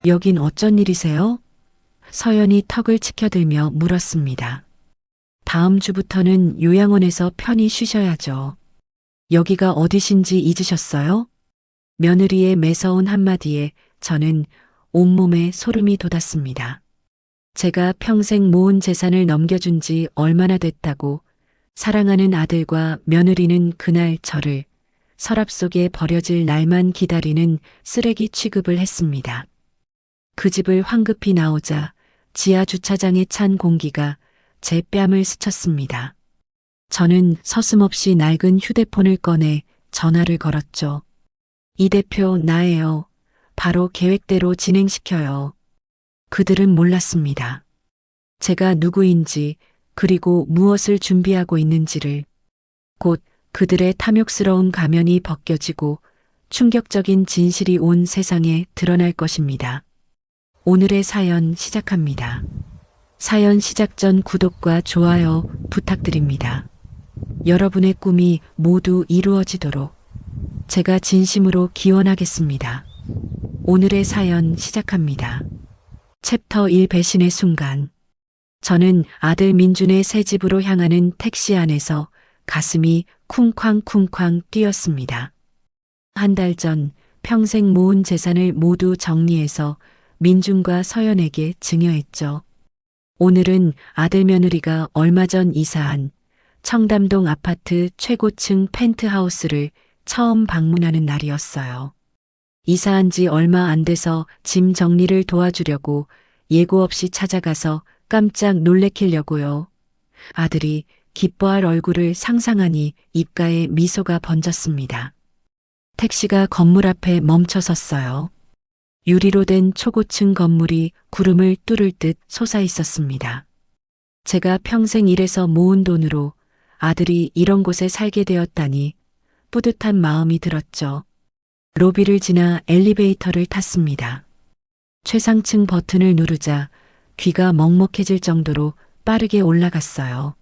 여긴 어쩐 일이세요? 서연이 턱을 치켜들며 물었습니다. 다음 주부터는 요양원에서 편히 쉬셔야죠. 여기가 어디신지 잊으셨어요? 며느리의 매서운 한마디에 저는 온몸에 소름이 돋았습니다. 제가 평생 모은 재산을 넘겨준 지 얼마나 됐다고 사랑하는 아들과 며느리는 그날 저를 서랍 속에 버려질 날만 기다리는 쓰레기 취급을 했습니다. 그 집을 황급히 나오자 지하 주차장에 찬 공기가 제 뺨을 스쳤습니다. 저는 서슴없이 낡은 휴대폰을 꺼내 전화를 걸었죠. 이 대표 나예요. 바로 계획대로 진행시켜요. 그들은 몰랐습니다. 제가 누구인지 그리고 무엇을 준비하고 있는지를. 곧 그들의 탐욕스러운 가면이 벗겨지고 충격적인 진실이 온 세상에 드러날 것입니다. 오늘의 사연 시작합니다. 사연 시작 전 구독과 좋아요 부탁드립니다. 여러분의 꿈이 모두 이루어지도록 제가 진심으로 기원하겠습니다. 오늘의 사연 시작합니다. 챕터 1 배신의 순간. 저는 아들 민준의 새 집으로 향하는 택시 안에서 가슴이 쿵쾅쿵쾅 뛰었습니다. 한 달 전 평생 모은 재산을 모두 정리해서 민준과 서연에게 증여했죠. 오늘은 아들 며느리가 얼마 전 이사한 청담동 아파트 최고층 펜트하우스를 처음 방문하는 날이었어요. 이사한 지 얼마 안 돼서 짐 정리를 도와주려고 예고 없이 찾아가서 깜짝 놀래키려고요. 아들이 기뻐할 얼굴을 상상하니 입가에 미소가 번졌습니다. 택시가 건물 앞에 멈춰 섰어요. 유리로 된 초고층 건물이 구름을 뚫을 듯 솟아 있었습니다. 제가 평생 일해서 모은 돈으로 아들이 이런 곳에 살게 되었다니 뿌듯한 마음이 들었죠. 로비를 지나 엘리베이터를 탔습니다. 최상층 버튼을 누르자 귀가 먹먹해질 정도로 빠르게 올라갔어요.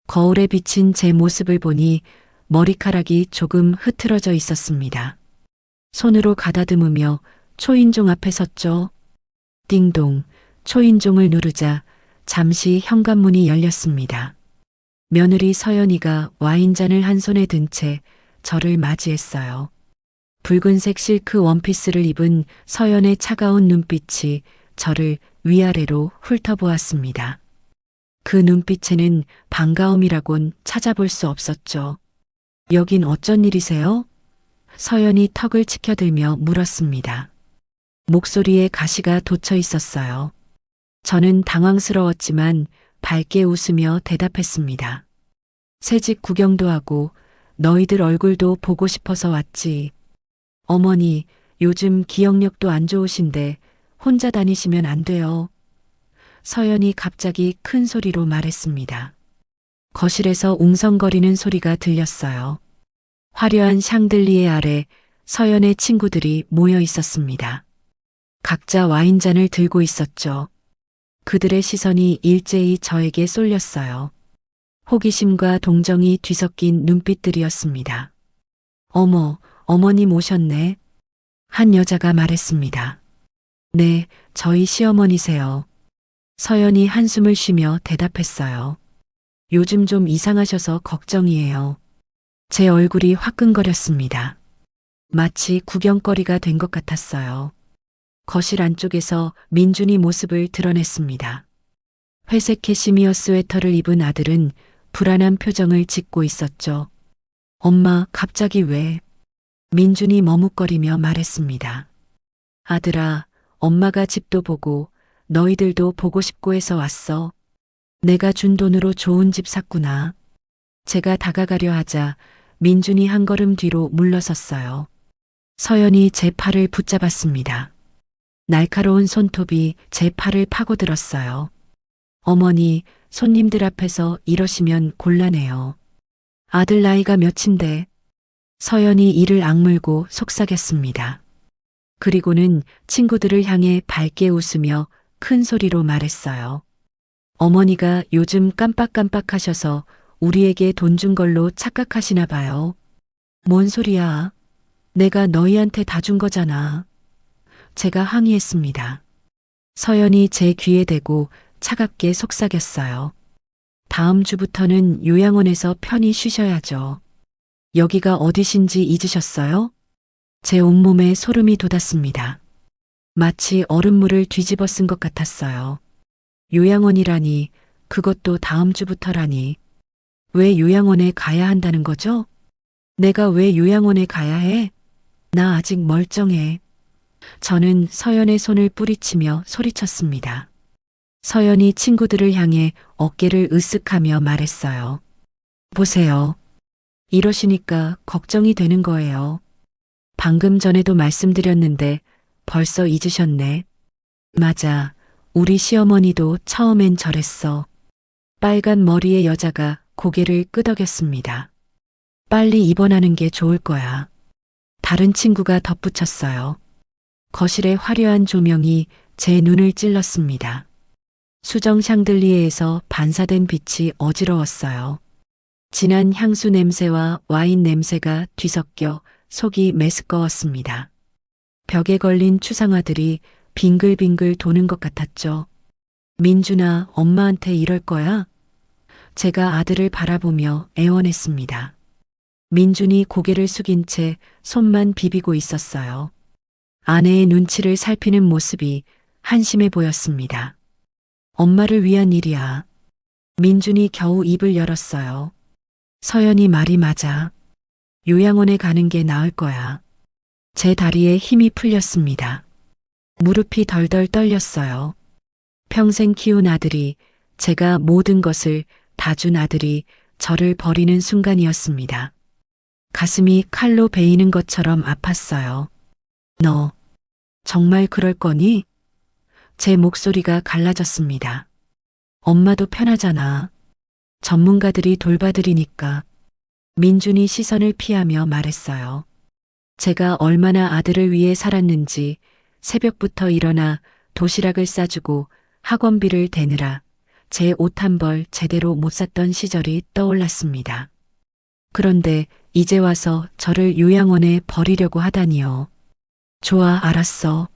거울에 비친 제 모습을 보니 머리카락이 조금 흐트러져 있었습니다. 손으로 가다듬으며 초인종 앞에 섰죠. 띵동, 초인종을 누르자 잠시 현관문이 열렸습니다. 며느리 서연이가 와인잔을 한 손에 든 채 저를 맞이했어요. 붉은색 실크 원피스를 입은 서연의 차가운 눈빛이 저를 위아래로 훑어보았습니다. 그 눈빛에는 반가움이라곤 찾아볼 수 없었죠. 여긴 어쩐 일이세요? 서연이 턱을 치켜들며 물었습니다. 목소리에 가시가 돋쳐 있었어요. 저는 당황스러웠지만 밝게 웃으며 대답했습니다. 새집 구경도 하고 너희들 얼굴도 보고 싶어서 왔지. 어머니, 요즘 기억력도 안 좋으신데 혼자 다니시면 안 돼요. 서연이 갑자기 큰 소리로 말했습니다. 거실에서 웅성거리는 소리가 들렸어요. 화려한 샹들리에 아래 서연의 친구들이 모여 있었습니다. 각자 와인잔을 들고 있었죠. 그들의 시선이 일제히 저에게 쏠렸어요. 호기심과 동정이 뒤섞인 눈빛들이었습니다. 어머, 어머님 오셨네. 한 여자가 말했습니다. 네, 저희 시어머니세요. 서연이 한숨을 쉬며 대답했어요. 요즘 좀 이상하셔서 걱정이에요. 제 얼굴이 화끈거렸습니다. 마치 구경거리가 된 것 같았어요. 거실 안쪽에서 민준이 모습을 드러냈습니다. 회색 캐시미어 스웨터를 입은 아들은 불안한 표정을 짓고 있었죠. 엄마, 갑자기 왜? 민준이 머뭇거리며 말했습니다. 아들아, 엄마가 집도 보고 너희들도 보고 싶고 해서 왔어. 내가 준 돈으로 좋은 집 샀구나. 제가 다가가려 하자 민준이 한 걸음 뒤로 물러섰어요. 서연이 제 팔을 붙잡았습니다. 날카로운 손톱이 제 팔을 파고들었어요. 어머니, 손님들 앞에서 이러시면 곤란해요. 아들 나이가 몇인데? 서연이 이를 악물고 속삭였습니다. 그리고는 친구들을 향해 밝게 웃으며 큰 소리로 말했어요. 어머니가 요즘 깜빡깜빡하셔서 우리에게 돈 준 걸로 착각하시나 봐요. 뭔 소리야? 내가 너희한테 다 준 거잖아. 제가 항의했습니다. 서연이 제 귀에 대고 차갑게 속삭였어요. 다음 주부터는 요양원에서 편히 쉬셔야죠. 여기가 어디신지 잊으셨어요? 제 온몸에 소름이 돋았습니다. 마치 얼음물을 뒤집어 쓴 것 같았어요. 요양원이라니, 그것도 다음 주부터라니. 왜 요양원에 가야 한다는 거죠? 내가 왜 요양원에 가야 해? 나 아직 멀쩡해. 저는 서연의 손을 뿌리치며 소리쳤습니다. 서연이 친구들을 향해 어깨를 으쓱하며 말했어요. 보세요. 이러시니까 걱정이 되는 거예요. 방금 전에도 말씀드렸는데 벌써 잊으셨네. 맞아. 우리 시어머니도 처음엔 저랬어. 빨간 머리의 여자가 고개를 끄덕였습니다. 빨리 입원하는 게 좋을 거야. 다른 친구가 덧붙였어요. 거실의 화려한 조명이 제 눈을 찔렀습니다. 수정 샹들리에에서 반사된 빛이 어지러웠어요. 진한 향수 냄새와 와인 냄새가 뒤섞여 속이 메스꺼웠습니다. 벽에 걸린 추상화들이 빙글빙글 도는 것 같았죠. 민준아, 엄마한테 이럴 거야? 제가 아들을 바라보며 애원했습니다. 민준이 고개를 숙인 채 손만 비비고 있었어요. 아내의 눈치를 살피는 모습이 한심해 보였습니다. 엄마를 위한 일이야. 민준이 겨우 입을 열었어요. 서연이 말이 맞아. 요양원에 가는 게 나을 거야. 제 다리에 힘이 풀렸습니다. 무릎이 덜덜 떨렸어요. 평생 키운 아들이, 제가 모든 것을 다 준 아들이 저를 버리는 순간이었습니다. 가슴이 칼로 베이는 것처럼 아팠어요. 너, 정말 그럴 거니? 제 목소리가 갈라졌습니다. 엄마도 편하잖아. 전문가들이 돌봐드리니까. 민준이 시선을 피하며 말했어요. 제가 얼마나 아들을 위해 살았는지 새벽부터 일어나 도시락을 싸주고 학원비를 대느라 제 옷 한 벌 제대로 못 샀던 시절이 떠올랐습니다. 그런데 이제 와서 저를 요양원에 버리려고 하다니요. 좋아, 알았어.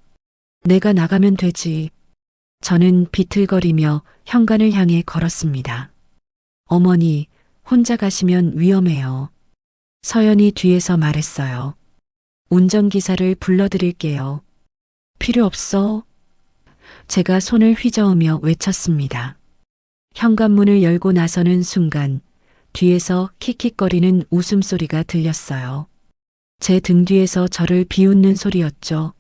내가 나가면 되지. 저는 비틀거리며 현관을 향해 걸었습니다. 어머니, 혼자 가시면 위험해요. 서연이 뒤에서 말했어요. 운전기사를 불러드릴게요. 필요 없어. 제가 손을 휘저으며 외쳤습니다. 현관문을 열고 나서는 순간 뒤에서 킥킥거리는 웃음소리가 들렸어요. 제 등 뒤에서 저를 비웃는 소리였죠.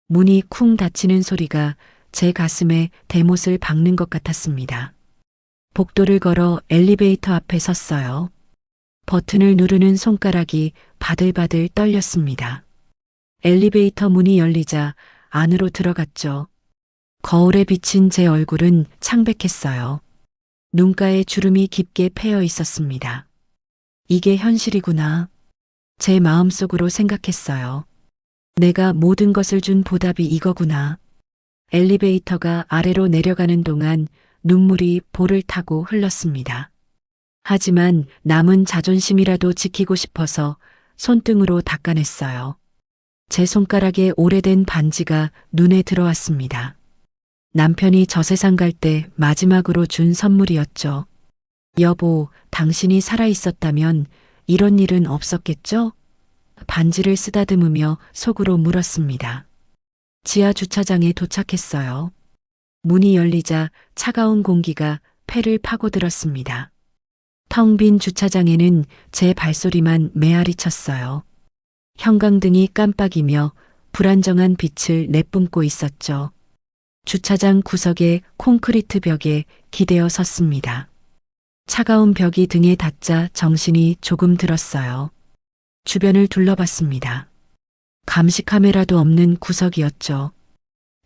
문이 쿵 닫히는 소리가 제 가슴에 대못을 박는 것 같았습니다. 복도를 걸어 엘리베이터 앞에 섰어요. 버튼을 누르는 손가락이 바들바들 떨렸습니다. 엘리베이터 문이 열리자 안으로 들어갔죠. 거울에 비친 제 얼굴은 창백했어요. 눈가에 주름이 깊게 패여 있었습니다. 이게 현실이구나. 제 마음속으로 생각했어요. 내가 모든 것을 준 보답이 이거구나. 엘리베이터가 아래로 내려가는 동안 눈물이 볼을 타고 흘렀습니다. 하지만 남은 자존심이라도 지키고 싶어서 손등으로 닦아냈어요. 제 손가락에 오래된 반지가 눈에 들어왔습니다. 남편이 저 세상 갈 때 마지막으로 준 선물이었죠. 여보, 당신이 살아있었다면 이런 일은 없었겠죠? 반지를 쓰다듬으며 속으로 물었습니다. 지하 주차장에 도착했어요. 문이 열리자 차가운 공기가 폐를 파고들었습니다. 텅 빈 주차장에는 제 발소리만 메아리 쳤어요. 형광등이 깜빡이며 불안정한 빛을 내뿜고 있었죠. 주차장 구석의 콘크리트 벽에 기대어 섰습니다. 차가운 벽이 등에 닿자 정신이 조금 들었어요. 주변을 둘러봤습니다. 감시 카메라도 없는 구석이었죠.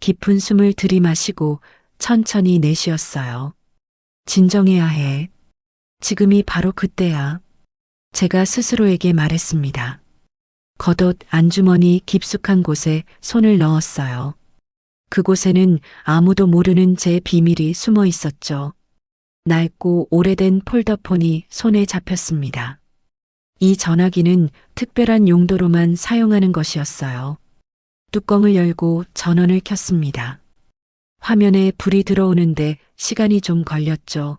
깊은 숨을 들이마시고 천천히 내쉬었어요. 진정해야 해. 지금이 바로 그때야. 제가 스스로에게 말했습니다. 겉옷 안주머니 깊숙한 곳에 손을 넣었어요. 그곳에는 아무도 모르는 제 비밀이 숨어 있었죠. 낡고 오래된 폴더폰이 손에 잡혔습니다. 이 전화기는 특별한 용도로만 사용하는 것이었어요. 뚜껑을 열고 전원을 켰습니다. 화면에 불이 들어오는데 시간이 좀 걸렸죠.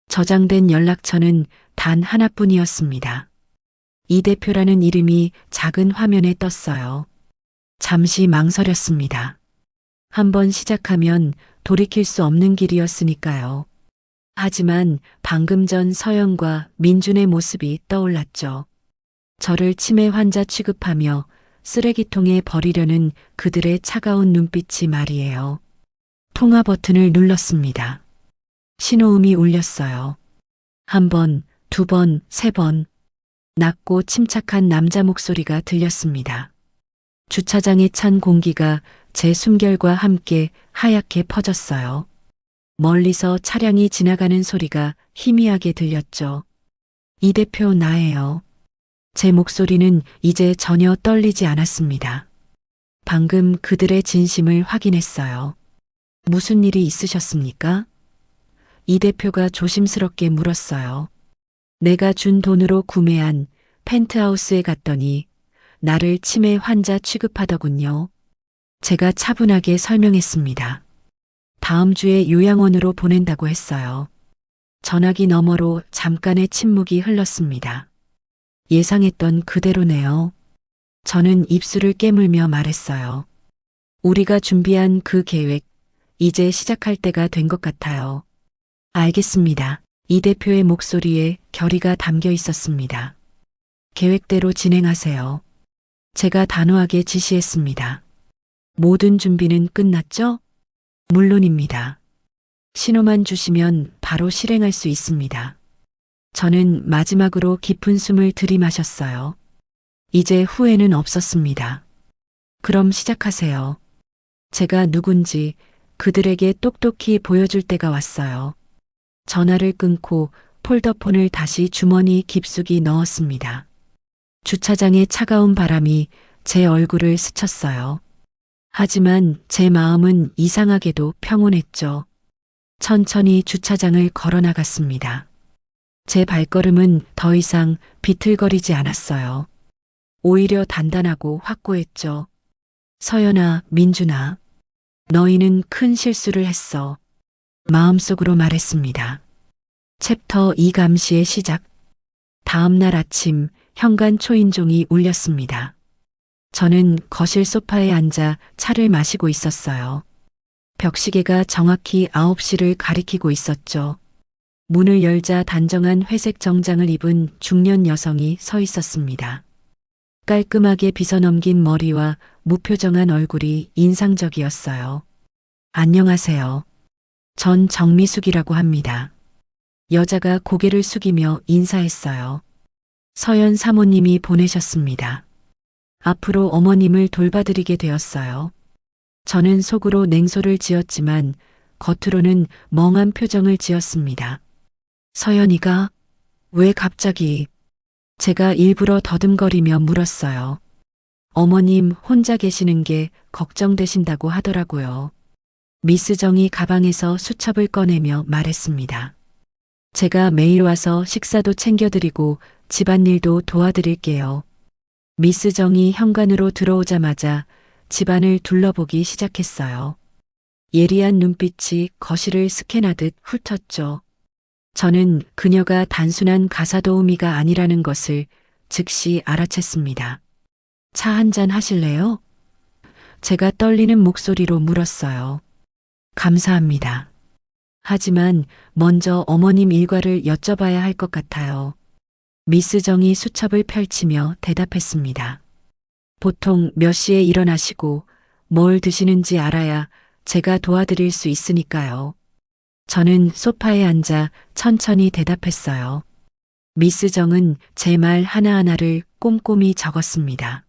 저장된 연락처는 단 하나뿐이었습니다. 이 대표라는 이름이 작은 화면에 떴어요. 잠시 망설였습니다. 한번 시작하면 돌이킬 수 없는 길이었으니까요. 하지만 방금 전 서연과 민준의 모습이 떠올랐죠. 저를 치매 환자 취급하며 쓰레기통에 버리려는 그들의 차가운 눈빛이 말이에요. 통화 버튼을 눌렀습니다. 신호음이 울렸어요. 한 번, 두 번, 세 번. 낮고 침착한 남자 목소리가 들렸습니다. 주차장에 찬 공기가 제 숨결과 함께 하얗게 퍼졌어요. 멀리서 차량이 지나가는 소리가 희미하게 들렸죠. 이 대표 나예요. 제 목소리는 이제 전혀 떨리지 않았습니다. 방금 그들의 진심을 확인했어요. 무슨 일이 있으셨습니까? 이 대표가 조심스럽게 물었어요. 내가 준 돈으로 구매한 펜트하우스에 갔더니 나를 치매 환자 취급하더군요. 제가 차분하게 설명했습니다. 다음 주에 요양원으로 보낸다고 했어요. 전화기 너머로 잠깐의 침묵이 흘렀습니다. 예상했던 그대로네요. 저는 입술을 깨물며 말했어요. 우리가 준비한 그 계획, 이제 시작할 때가 된 것 같아요. 알겠습니다. 이 대표의 목소리에 결의가 담겨 있었습니다. 계획대로 진행하세요. 제가 단호하게 지시했습니다. 모든 준비는 끝났죠? 물론입니다. 신호만 주시면 바로 실행할 수 있습니다. 저는 마지막으로 깊은 숨을 들이마셨어요. 이제 후회는 없었습니다. 그럼 시작하세요. 제가 누군지 그들에게 똑똑히 보여줄 때가 왔어요. 전화를 끊고 폴더폰을 다시 주머니 깊숙이 넣었습니다. 주차장의 차가운 바람이 제 얼굴을 스쳤어요. 하지만 제 마음은 이상하게도 평온했죠. 천천히 주차장을 걸어 나갔습니다. 제 발걸음은 더 이상 비틀거리지 않았어요. 오히려 단단하고 확고했죠. 서연아, 민준아, 너희는 큰 실수를 했어. 마음속으로 말했습니다. 챕터 2 감시의 시작. 다음 날 아침 현관 초인종이 울렸습니다. 저는 거실 소파에 앉아 차를 마시고 있었어요. 벽시계가 정확히 9시를 가리키고 있었죠. 문을 열자 단정한 회색 정장을 입은 중년 여성이 서 있었습니다. 깔끔하게 빗어넘긴 머리와 무표정한 얼굴이 인상적이었어요. 안녕하세요. 전 정미숙이라고 합니다. 여자가 고개를 숙이며 인사했어요. 서연 사모님이 보내셨습니다. 앞으로 어머님을 돌봐드리게 되었어요. 저는 속으로 냉소를 지었지만 겉으로는 멍한 표정을 지었습니다. 서연이가 왜 갑자기? 제가 일부러 더듬거리며 물었어요. 어머님 혼자 계시는 게 걱정되신다고 하더라고요. 미스 정이 가방에서 수첩을 꺼내며 말했습니다. 제가 매일 와서 식사도 챙겨드리고 집안일도 도와드릴게요. 미스 정이 현관으로 들어오자마자 집안을 둘러보기 시작했어요. 예리한 눈빛이 거실을 스캔하듯 훑었죠. 저는 그녀가 단순한 가사도우미가 아니라는 것을 즉시 알아챘습니다. 차 한잔 하실래요? 제가 떨리는 목소리로 물었어요. 감사합니다. 하지만 먼저 어머님 일과를 여쭤봐야 할 것 같아요. 미스 정이 수첩을 펼치며 대답했습니다. 보통 몇 시에 일어나시고 뭘 드시는지 알아야 제가 도와드릴 수 있으니까요. 저는 소파에 앉아 천천히 대답했어요. 미스 정은 제 말 하나하나를 꼼꼼히 적었습니다.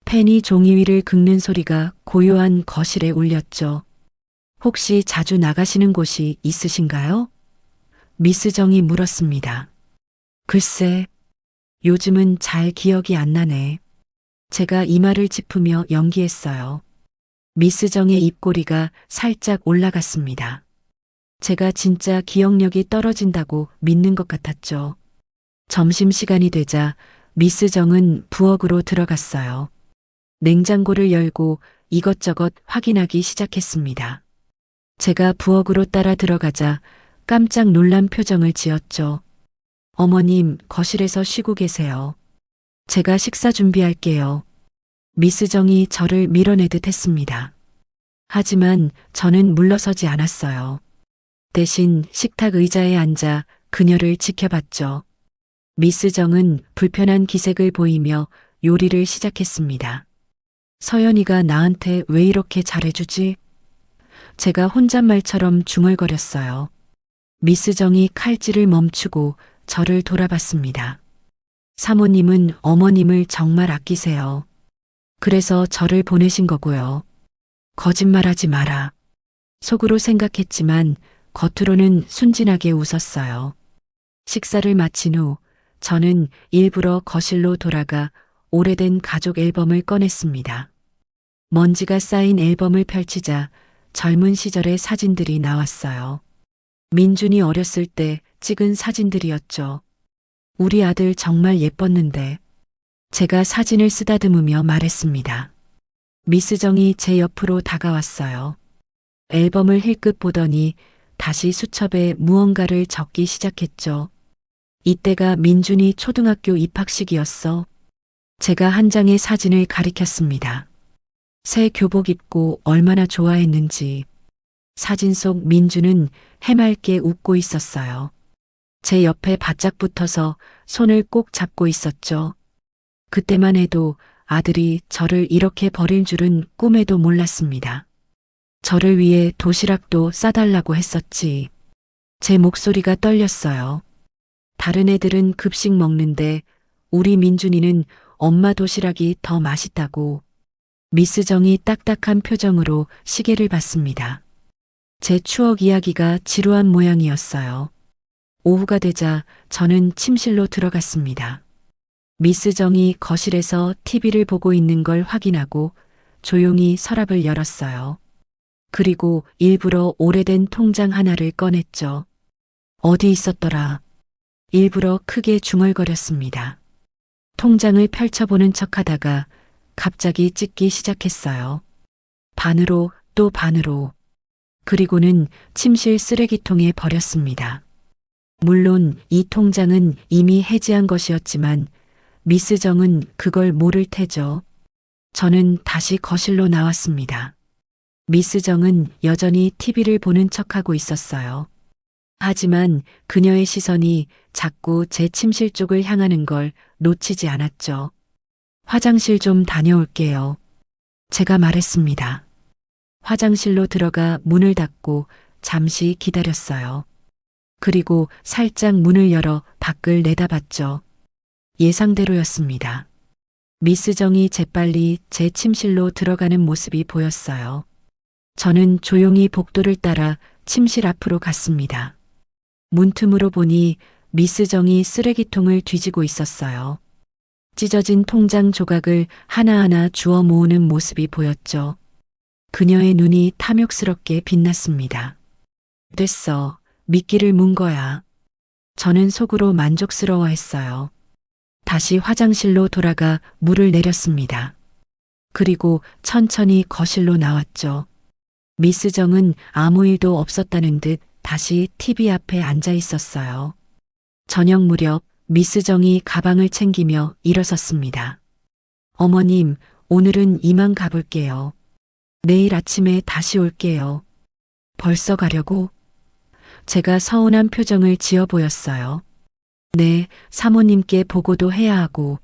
펜이 종이 위를 긁는 소리가 고요한 거실에 울렸죠. 혹시 자주 나가시는 곳이 있으신가요? 미스 정이 물었습니다. 글쎄, 요즘은 잘 기억이 안 나네. 제가 이마를 짚으며 연기했어요. 미스 정의 입꼬리가 살짝 올라갔습니다. 제가 진짜 기억력이 떨어진다고 믿는 것 같았죠. 점심시간이 되자 미스 정은 부엌으로 들어갔어요. 냉장고를 열고 이것저것 확인하기 시작했습니다. 제가 부엌으로 따라 들어가자 깜짝 놀란 표정을 지었죠. 어머님, 거실에서 쉬고 계세요. 제가 식사 준비할게요. 미스 정이 저를 밀어내듯 했습니다. 하지만 저는 물러서지 않았어요. 대신 식탁 의자에 앉아 그녀를 지켜봤죠. 미스 정은 불편한 기색을 보이며 요리를 시작했습니다. 서연이가 나한테 왜 이렇게 잘해주지? 제가 혼잣말처럼 중얼거렸어요. 미스 정이 칼질을 멈추고 저를 돌아봤습니다. 사모님은 어머님을 정말 아끼세요. 그래서 저를 보내신 거고요. 거짓말하지 마라. 속으로 생각했지만 겉으로는 순진하게 웃었어요. 식사를 마친 후 저는 일부러 거실로 돌아가 오래된 가족 앨범을 꺼냈습니다. 먼지가 쌓인 앨범을 펼치자 젊은 시절의 사진들이 나왔어요. 민준이 어렸을 때 찍은 사진들이었죠. 우리 아들 정말 예뻤는데. 제가 사진을 쓰다듬으며 말했습니다. 미스 정이 제 옆으로 다가왔어요. 앨범을 힐끗 보더니 다시 수첩에 무언가를 적기 시작했죠. 이때가 민준이 초등학교 입학식이었어. 제가 한 장의 사진을 가리켰습니다. 새 교복 입고 얼마나 좋아했는지. 사진 속 민준은 해맑게 웃고 있었어요. 제 옆에 바짝 붙어서 손을 꼭 잡고 있었죠. 그때만 해도 아들이 저를 이렇게 버릴 줄은 꿈에도 몰랐습니다. 저를 위해 도시락도 싸달라고 했었지. 제 목소리가 떨렸어요. 다른 애들은 급식 먹는데 우리 민준이는 엄마 도시락이 더 맛있다고. 미스 정이 딱딱한 표정으로 시계를 봤습니다. 제 추억 이야기가 지루한 모양이었어요. 오후가 되자 저는 침실로 들어갔습니다. 미스 정이 거실에서 TV를 보고 있는 걸 확인하고 조용히 서랍을 열었어요. 그리고 일부러 오래된 통장 하나를 꺼냈죠. 어디 있었더라? 일부러 크게 중얼거렸습니다. 통장을 펼쳐보는 척하다가 갑자기 찍기 시작했어요. 반으로 또 반으로. 그리고는 침실 쓰레기통에 버렸습니다. 물론 이 통장은 이미 해지한 것이었지만 미스 정은 그걸 모를 테죠. 저는 다시 거실로 나왔습니다. 미스 정은 여전히 TV를 보는 척하고 있었어요. 하지만 그녀의 시선이 자꾸 제 침실 쪽을 향하는 걸 놓치지 않았죠. 화장실 좀 다녀올게요. 제가 말했습니다. 화장실로 들어가 문을 닫고 잠시 기다렸어요. 그리고 살짝 문을 열어 밖을 내다봤죠. 예상대로였습니다. 미스 정이 재빨리 제 침실로 들어가는 모습이 보였어요. 저는 조용히 복도를 따라 침실 앞으로 갔습니다. 문틈으로 보니 미스 정이 쓰레기통을 뒤지고 있었어요. 찢어진 통장 조각을 하나하나 주워 모으는 모습이 보였죠. 그녀의 눈이 탐욕스럽게 빛났습니다. 됐어. 미끼를 문 거야. 저는 속으로 만족스러워했어요. 다시 화장실로 돌아가 물을 내렸습니다. 그리고 천천히 거실로 나왔죠. 미스 정은 아무 일도 없었다는 듯 다시 TV 앞에 앉아 있었어요. 저녁 무렵 미스 정이 가방을 챙기며 일어섰습니다. 어머님, 오늘은 이만 가볼게요. 내일 아침에 다시 올게요. 벌써 가려고? 제가 서운한 표정을 지어 보였어요. 네, 사모님께 보고도 해야 하고.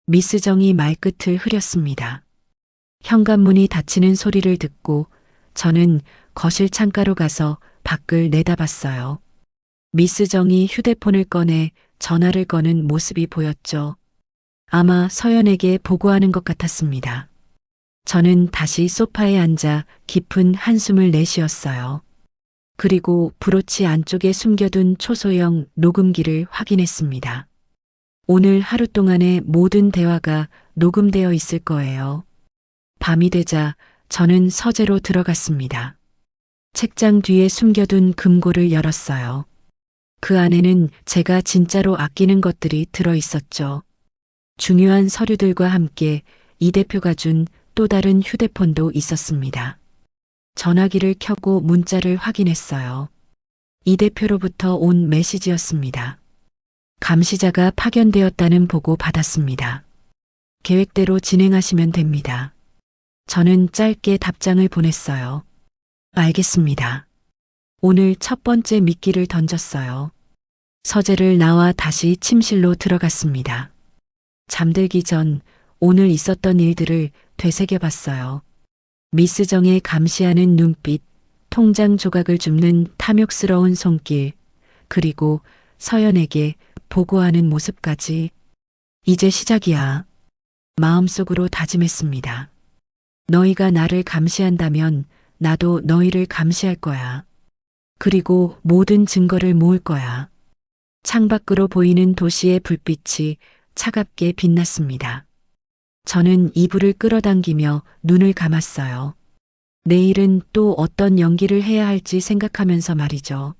미스 정이 말끝을 흐렸습니다. 현관문이 닫히는 소리를 듣고 저는 거실 창가로 가서 밖을 내다봤어요. 미스 정이 휴대폰을 꺼내 전화를 거는 모습이 보였죠. 아마 서연에게 보고하는 것 같았습니다. 저는 다시 소파에 앉아 깊은 한숨을 내쉬었어요. 그리고 브로치 안쪽에 숨겨둔 초소형 녹음기를 확인했습니다. 오늘 하루 동안의 모든 대화가 녹음되어 있을 거예요. 밤이 되자 저는 서재로 들어갔습니다. 책장 뒤에 숨겨둔 금고를 열었어요. 그 안에는 제가 진짜로 아끼는 것들이 들어 있었죠. 중요한 서류들과 함께 이 대표가 준 또 다른 휴대폰도 있었습니다. 전화기를 켜고 문자를 확인했어요. 이 대표로부터 온 메시지였습니다. 감시자가 파견되었다는 보고 받았습니다. 계획대로 진행하시면 됩니다. 저는 짧게 답장을 보냈어요. 알겠습니다. 오늘 첫 번째 미끼를 던졌어요. 서재를 나와 다시 침실로 들어갔습니다. 잠들기 전 오늘 있었던 일들을 되새겨 봤어요. 미스 정의 감시하는 눈빛, 통장 조각을 줍는 탐욕스러운 손길, 그리고 서연에게 보고하는 모습까지. 이제 시작이야. 마음속으로 다짐했습니다. 너희가 나를 감시한다면 나도 너희를 감시할 거야. 그리고 모든 증거를 모을 거야. 창밖으로 보이는 도시의 불빛이 차갑게 빛났습니다. 저는 이불을 끌어당기며 눈을 감았어요. 내일은 또 어떤 연기를 해야 할지 생각하면서 말이죠.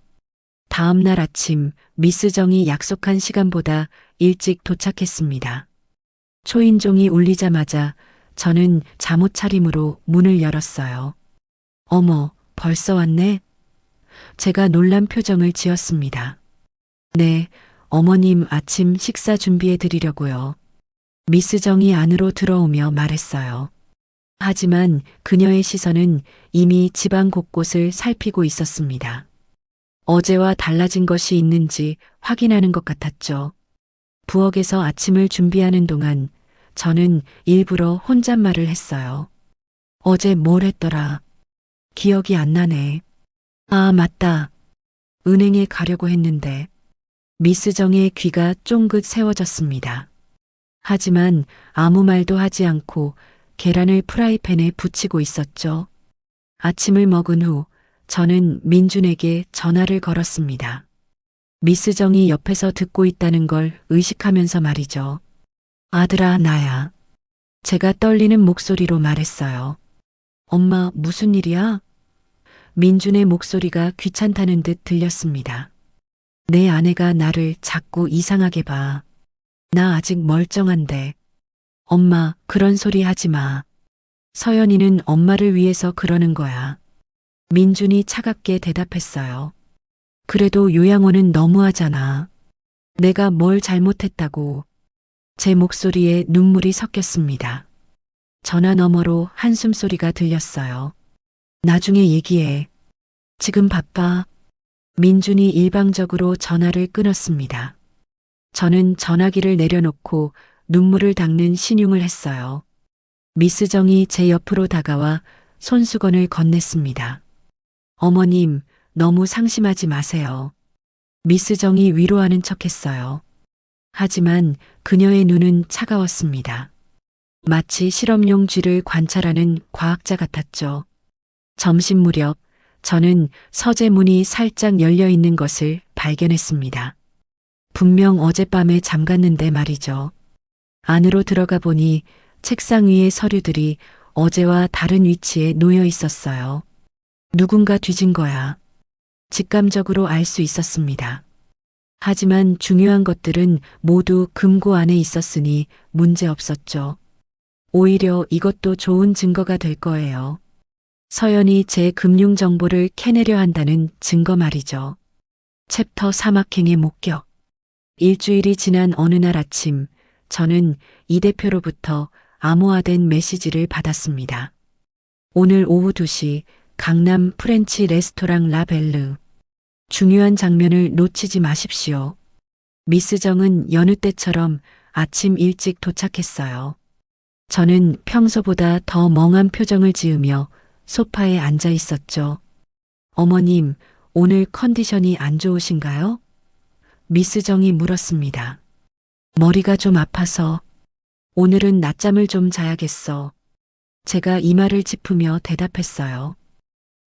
다음 날 아침 미스 정이 약속한 시간보다 일찍 도착했습니다. 초인종이 울리자마자 저는 잠옷 차림으로 문을 열었어요. 어머, 벌써 왔네? 제가 놀란 표정을 지었습니다. 네, 어머님 아침 식사 준비해 드리려고요. 미스 정이 안으로 들어오며 말했어요. 하지만 그녀의 시선은 이미 집안 곳곳을 살피고 있었습니다. 어제와 달라진 것이 있는지 확인하는 것 같았죠. 부엌에서 아침을 준비하는 동안 저는 일부러 혼잣말을 했어요. 어제 뭘 했더라? 기억이 안 나네. 아, 맞다. 은행에 가려고 했는데. 미스 정의 귀가 쫑긋 세워졌습니다. 하지만 아무 말도 하지 않고 계란을 프라이팬에 부치고 있었죠. 아침을 먹은 후 저는 민준에게 전화를 걸었습니다. 미스 정이 옆에서 듣고 있다는 걸 의식하면서 말이죠. 아들아, 나야. 제가 떨리는 목소리로 말했어요. 엄마, 무슨 일이야? 민준의 목소리가 귀찮다는 듯 들렸습니다. 내 아내가 나를 자꾸 이상하게 봐. 나 아직 멀쩡한데. 엄마, 그런 소리 하지 마. 서연이는 엄마를 위해서 그러는 거야. 민준이 차갑게 대답했어요. 그래도 요양원은 너무하잖아. 내가 뭘 잘못했다고. 제 목소리에 눈물이 섞였습니다. 전화 너머로 한숨 소리가 들렸어요. 나중에 얘기해. 지금 바빠. 민준이 일방적으로 전화를 끊었습니다. 저는 전화기를 내려놓고 눈물을 닦는 신용을 했어요. 미스 정이 제 옆으로 다가와 손수건을 건넸습니다. 어머님, 너무 상심하지 마세요. 미스 정이 위로하는 척했어요. 하지만 그녀의 눈은 차가웠습니다. 마치 실험용 쥐를 관찰하는 과학자 같았죠. 점심 무렵 저는 서재 문이 살짝 열려 있는 것을 발견했습니다. 분명 어젯밤에 잠갔는데 말이죠. 안으로 들어가 보니 책상 위의 서류들이 어제와 다른 위치에 놓여 있었어요. 누군가 뒤진 거야. 직감적으로 알 수 있었습니다. 하지만 중요한 것들은 모두 금고 안에 있었으니 문제 없었죠. 오히려 이것도 좋은 증거가 될 거예요. 서연이 제 금융 정보를 캐내려 한다는 증거 말이죠. 챕터 사막행의 목격. 일주일이 지난 어느 날 아침, 저는 이 대표로부터 암호화된 메시지를 받았습니다. 오늘 오후 2시 강남 프렌치 레스토랑 라벨르. 중요한 장면을 놓치지 마십시오. 미스 정은 여느 때처럼 아침 일찍 도착했어요. 저는 평소보다 더 멍한 표정을 지으며 소파에 앉아 있었죠. 어머님, 오늘 컨디션이 안 좋으신가요? 미스 정이 물었습니다. 머리가 좀 아파서. 오늘은 낮잠을 좀 자야겠어. 제가 이마를 짚으며 대답했어요.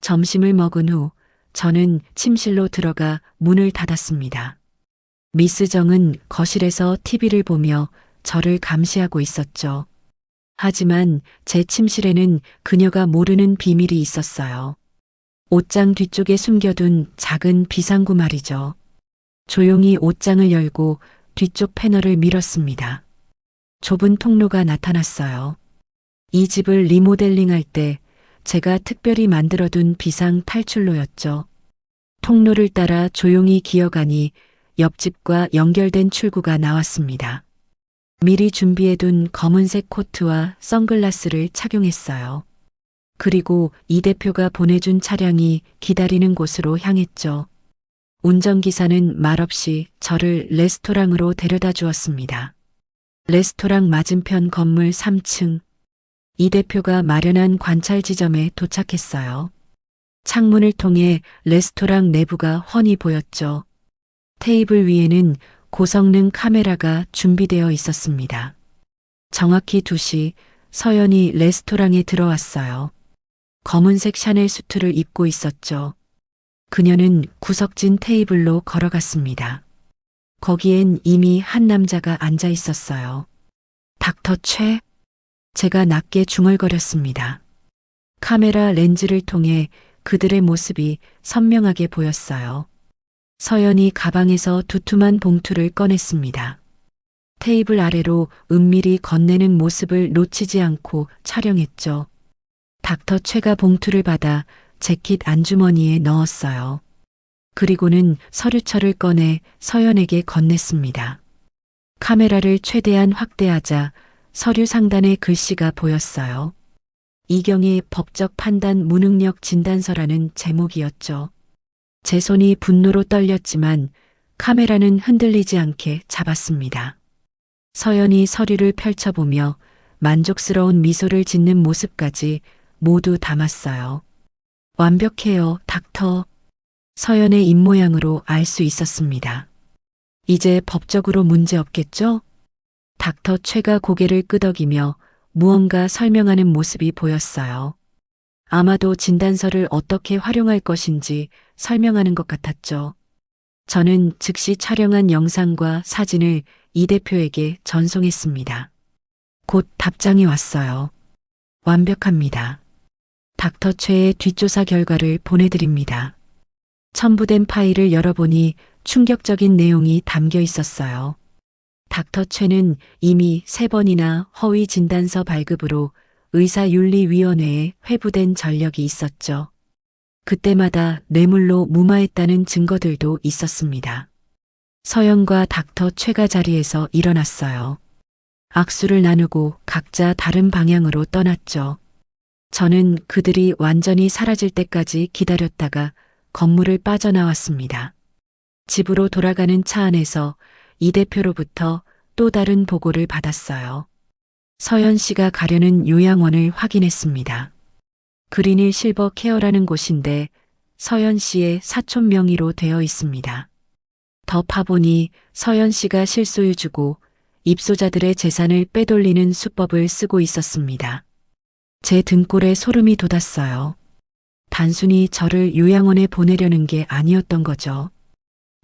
점심을 먹은 후 저는 침실로 들어가 문을 닫았습니다. 미스 정은 거실에서 TV를 보며 저를 감시하고 있었죠. 하지만 제 침실에는 그녀가 모르는 비밀이 있었어요. 옷장 뒤쪽에 숨겨둔 작은 비상구 말이죠. 조용히 옷장을 열고 뒤쪽 패널을 밀었습니다. 좁은 통로가 나타났어요. 이 집을 리모델링할 때 제가 특별히 만들어둔 비상 탈출로였죠. 통로를 따라 조용히 기어가니 옆집과 연결된 출구가 나왔습니다. 미리 준비해둔 검은색 코트와 선글라스를 착용했어요. 그리고 이 대표가 보내준 차량이 기다리는 곳으로 향했죠. 운전기사는 말없이 저를 레스토랑으로 데려다 주었습니다. 레스토랑 맞은편 건물 3층. 이 대표가 마련한 관찰 지점에 도착했어요. 창문을 통해 레스토랑 내부가 훤히 보였죠. 테이블 위에는 고성능 카메라가 준비되어 있었습니다. 정확히 2시 서연이 레스토랑에 들어왔어요. 검은색 샤넬 수트를 입고 있었죠. 그녀는 구석진 테이블로 걸어갔습니다. 거기엔 이미 한 남자가 앉아 있었어요. 닥터 최? 제가 낮게 중얼거렸습니다. 카메라 렌즈를 통해 그들의 모습이 선명하게 보였어요. 서연이 가방에서 두툼한 봉투를 꺼냈습니다. 테이블 아래로 은밀히 건네는 모습을 놓치지 않고 촬영했죠. 닥터 최가 봉투를 받아 재킷 안주머니에 넣었어요. 그리고는 서류철을 꺼내 서연에게 건넸습니다. 카메라를 최대한 확대하자 서류 상단에 글씨가 보였어요. 이경의 법적 판단 무능력 진단서라는 제목이었죠. 제 손이 분노로 떨렸지만 카메라는 흔들리지 않게 잡았습니다. 서연이 서류를 펼쳐보며 만족스러운 미소를 짓는 모습까지 모두 담았어요. 완벽해요, 닥터. 서연의 입모양으로 알 수 있었습니다. 이제 법적으로 문제 없겠죠? 닥터 최가 고개를 끄덕이며 무언가 설명하는 모습이 보였어요. 아마도 진단서를 어떻게 활용할 것인지 설명하는 것 같았죠. 저는 즉시 촬영한 영상과 사진을 이 대표에게 전송했습니다. 곧 답장이 왔어요. 완벽합니다. 닥터 최의 뒷조사 결과를 보내드립니다. 첨부된 파일을 열어보니 충격적인 내용이 담겨 있었어요. 닥터 최는 이미 3번이나 허위 진단서 발급으로 의사윤리위원회에 회부된 전력이 있었죠. 그때마다 뇌물로 무마했다는 증거들도 있었습니다. 서연과 닥터 최가 자리에서 일어났어요. 악수를 나누고 각자 다른 방향으로 떠났죠. 저는 그들이 완전히 사라질 때까지 기다렸다가 건물을 빠져나왔습니다. 집으로 돌아가는 차 안에서 이 대표로부터 또 다른 보고를 받았어요. 서연 씨가 가려는 요양원을 확인했습니다. 그린힐 실버 케어라는 곳인데 서연 씨의 사촌 명의로 되어 있습니다. 더 파보니 서연 씨가 실소유주고 입소자들의 재산을 빼돌리는 수법을 쓰고 있었습니다. 제 등골에 소름이 돋았어요. 단순히 저를 요양원에 보내려는 게 아니었던 거죠.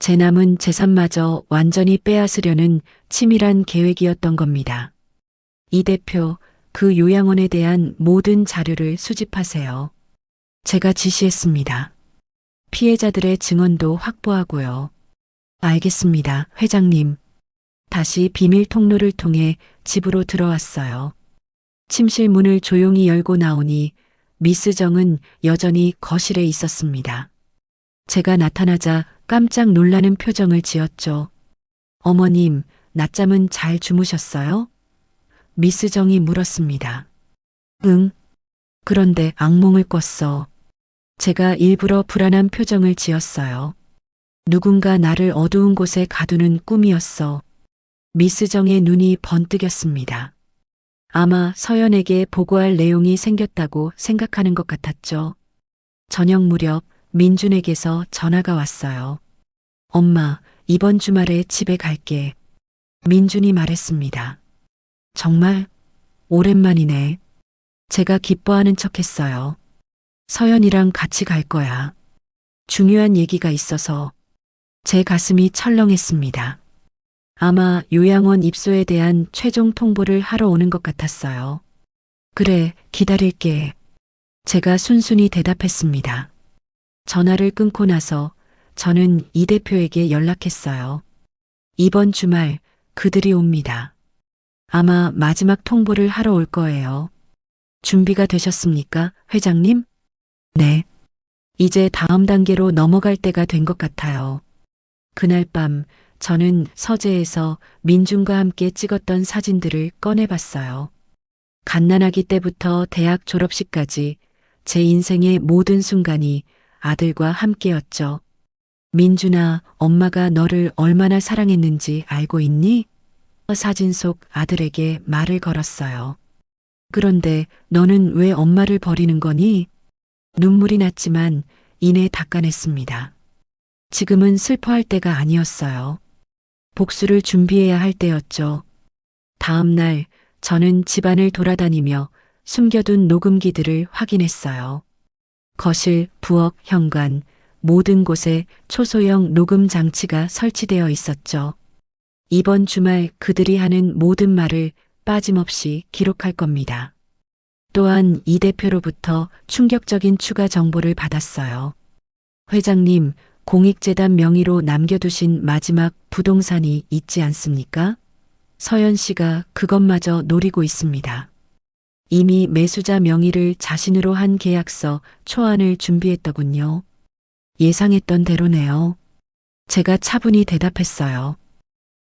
제 남은 재산마저 완전히 빼앗으려는 치밀한 계획이었던 겁니다. 이 대표, 그 요양원에 대한 모든 자료를 수집하세요. 제가 지시했습니다. 피해자들의 증언도 확보하고요. 알겠습니다, 회장님. 다시 비밀 통로를 통해 집으로 들어왔어요. 침실 문을 조용히 열고 나오니 미스 정은 여전히 거실에 있었습니다. 제가 나타나자 깜짝 놀라는 표정을 지었죠. 어머님, 낮잠은 잘 주무셨어요? 미스 정이 물었습니다. 응. 그런데 악몽을 꿨어. 제가 일부러 불안한 표정을 지었어요. 누군가 나를 어두운 곳에 가두는 꿈이었어. 미스 정의 눈이 번뜩였습니다. 아마 서연에게 보고할 내용이 생겼다고 생각하는 것 같았죠. 저녁 무렵 민준에게서 전화가 왔어요. 엄마, 이번 주말에 집에 갈게. 민준이 말했습니다. 정말? 오랜만이네. 제가 기뻐하는 척했어요. 서연이랑 같이 갈 거야. 중요한 얘기가 있어서. 제 가슴이 철렁했습니다. 아마 요양원 입소에 대한 최종 통보를 하러 오는 것 같았어요. 그래, 기다릴게. 제가 순순히 대답했습니다. 전화를 끊고 나서 저는 이 대표에게 연락했어요. 이번 주말 그들이 옵니다. 아마 마지막 통보를 하러 올 거예요. 준비가 되셨습니까, 회장님? 네. 이제 다음 단계로 넘어갈 때가 된 것 같아요. 그날 밤 저는 서재에서 민준과 함께 찍었던 사진들을 꺼내봤어요. 갓난아기 때부터 대학 졸업식까지 제 인생의 모든 순간이 아들과 함께였죠. 민준아, 엄마가 너를 얼마나 사랑했는지 알고 있니? 사진 속 아들에게 말을 걸었어요. 그런데 너는 왜 엄마를 버리는 거니? 눈물이 났지만 이내 닦아냈습니다. 지금은 슬퍼할 때가 아니었어요. 복수를 준비해야 할 때였죠. 다음 날 저는 집안을 돌아다니며 숨겨둔 녹음기들을 확인했어요. 거실, 부엌, 현관, 모든 곳에 초소형 녹음 장치가 설치되어 있었죠. 이번 주말 그들이 하는 모든 말을 빠짐없이 기록할 겁니다. 또한 이 대표로부터 충격적인 추가 정보를 받았어요. 회장님, 공익재단 명의로 남겨두신 마지막 부동산이 있지 않습니까? 서연 씨가 그것마저 노리고 있습니다. 이미 매수자 명의를 자신으로 한 계약서 초안을 준비했더군요. 예상했던 대로네요. 제가 차분히 대답했어요.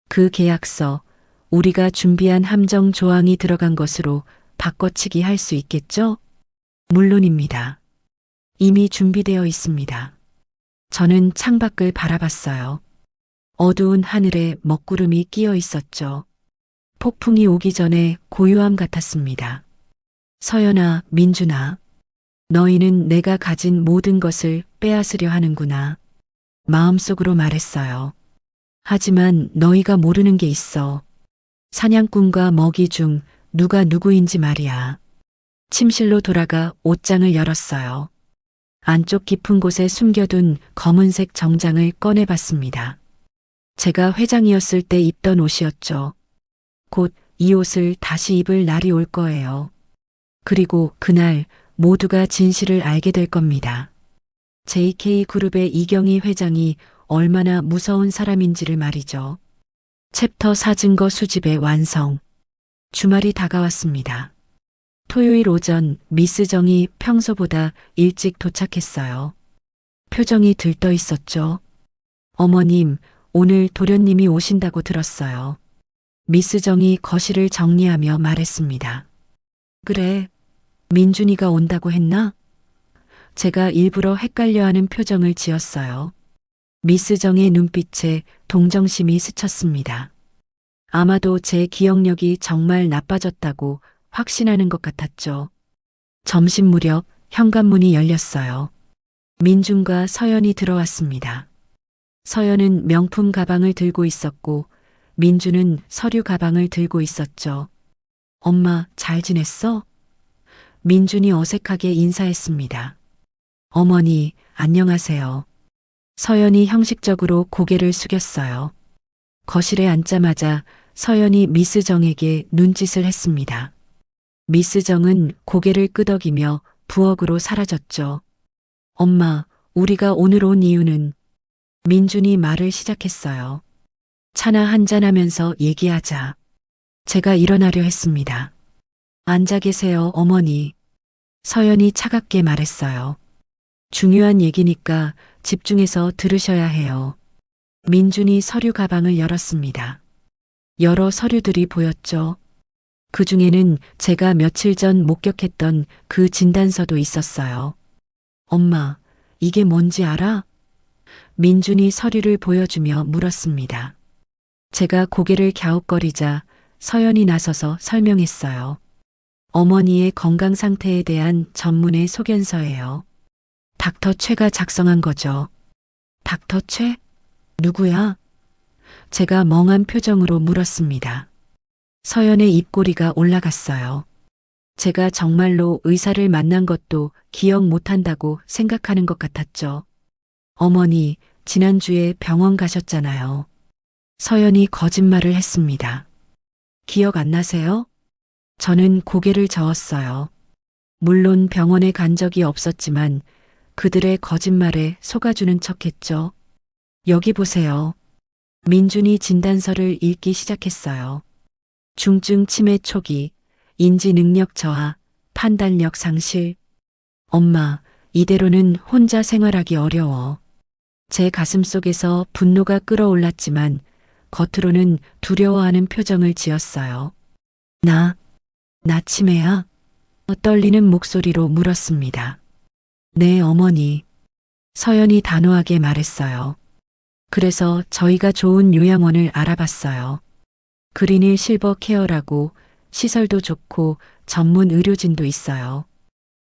그 계약서, 우리가 준비한 함정 조항이 들어간 것으로 바꿔치기 할 수 있겠죠? 물론입니다. 이미 준비되어 있습니다. 저는 창밖을 바라봤어요. 어두운 하늘에 먹구름이 끼어 있었죠. 폭풍이 오기 전에 고요함 같았습니다. 서연아, 민준아, 너희는 내가 가진 모든 것을 빼앗으려 하는구나. 마음속으로 말했어요. 하지만 너희가 모르는 게 있어. 사냥꾼과 먹이 중 누가 누구인지 말이야. 침실로 돌아가 옷장을 열었어요. 안쪽 깊은 곳에 숨겨둔 검은색 정장을 꺼내봤습니다. 제가 회장이었을 때 입던 옷이었죠. 곧 이 옷을 다시 입을 날이 올 거예요. 그리고 그날 모두가 진실을 알게 될 겁니다. JK그룹의 이경희 회장이 얼마나 무서운 사람인지를 말이죠. 챕터 4 증거 수집의 완성. 주말이 다가왔습니다. 토요일 오전 미스 정이 평소보다 일찍 도착했어요. 표정이 들떠 있었죠. 어머님, 오늘 도련님이 오신다고 들었어요. 미스 정이 거실을 정리하며 말했습니다. 그래, 민준이가 온다고 했나? 제가 일부러 헷갈려하는 표정을 지었어요. 미스 정의 눈빛에 동정심이 스쳤습니다. 아마도 제 기억력이 정말 나빠졌다고 확신하는 것 같았죠. 점심 무렵 현관문이 열렸어요. 민준과 서연이 들어왔습니다. 서연은 명품 가방을 들고 있었고 민준은 서류 가방을 들고 있었죠. 엄마, 잘 지냈어? 민준이 어색하게 인사했습니다. 어머니, 안녕하세요. 서연이 형식적으로 고개를 숙였어요. 거실에 앉자마자 서연이 미스 정에게 눈짓을 했습니다. 미스 정은 고개를 끄덕이며 부엌으로 사라졌죠. 엄마, 우리가 오늘 온 이유는 민준이 말을 시작했어요. 차나 한잔하면서 얘기하자. 제가 일어나려 했습니다. 앉아 계세요, 어머니. 서연이 차갑게 말했어요. 중요한 얘기니까 집중해서 들으셔야 해요. 민준이 서류 가방을 열었습니다. 여러 서류들이 보였죠. 그 중에는 제가 며칠 전 목격했던 그 진단서도 있었어요. 엄마, 이게 뭔지 알아? 민준이 서류를 보여주며 물었습니다. 제가 고개를 갸웃거리자 서연이 나서서 설명했어요. 어머니의 건강 상태에 대한 전문의 소견서예요. 닥터 최가 작성한 거죠. 닥터 최? 누구야? 제가 멍한 표정으로 물었습니다. 서연의 입꼬리가 올라갔어요. 제가 정말로 의사를 만난 것도 기억 못한다고 생각하는 것 같았죠. 어머니, 지난주에 병원 가셨잖아요. 서연이 거짓말을 했습니다. 기억 안 나세요? 저는 고개를 저었어요. 물론 병원에 간 적이 없었지만 그들의 거짓말에 속아주는 척했죠. 여기 보세요. 민준이 진단서를 읽기 시작했어요. 중증 치매 초기, 인지 능력 저하, 판단력 상실. 엄마, 이대로는 혼자 생활하기 어려워. 제 가슴 속에서 분노가 끓어올랐지만 겉으로는 두려워하는 표정을 지었어요. 나 치매야? 떨리는 목소리로 물었습니다. 네, 어머니. 서연이 단호하게 말했어요. 그래서 저희가 좋은 요양원을 알아봤어요. 그린힐 실버 케어라고 시설도 좋고 전문 의료진도 있어요.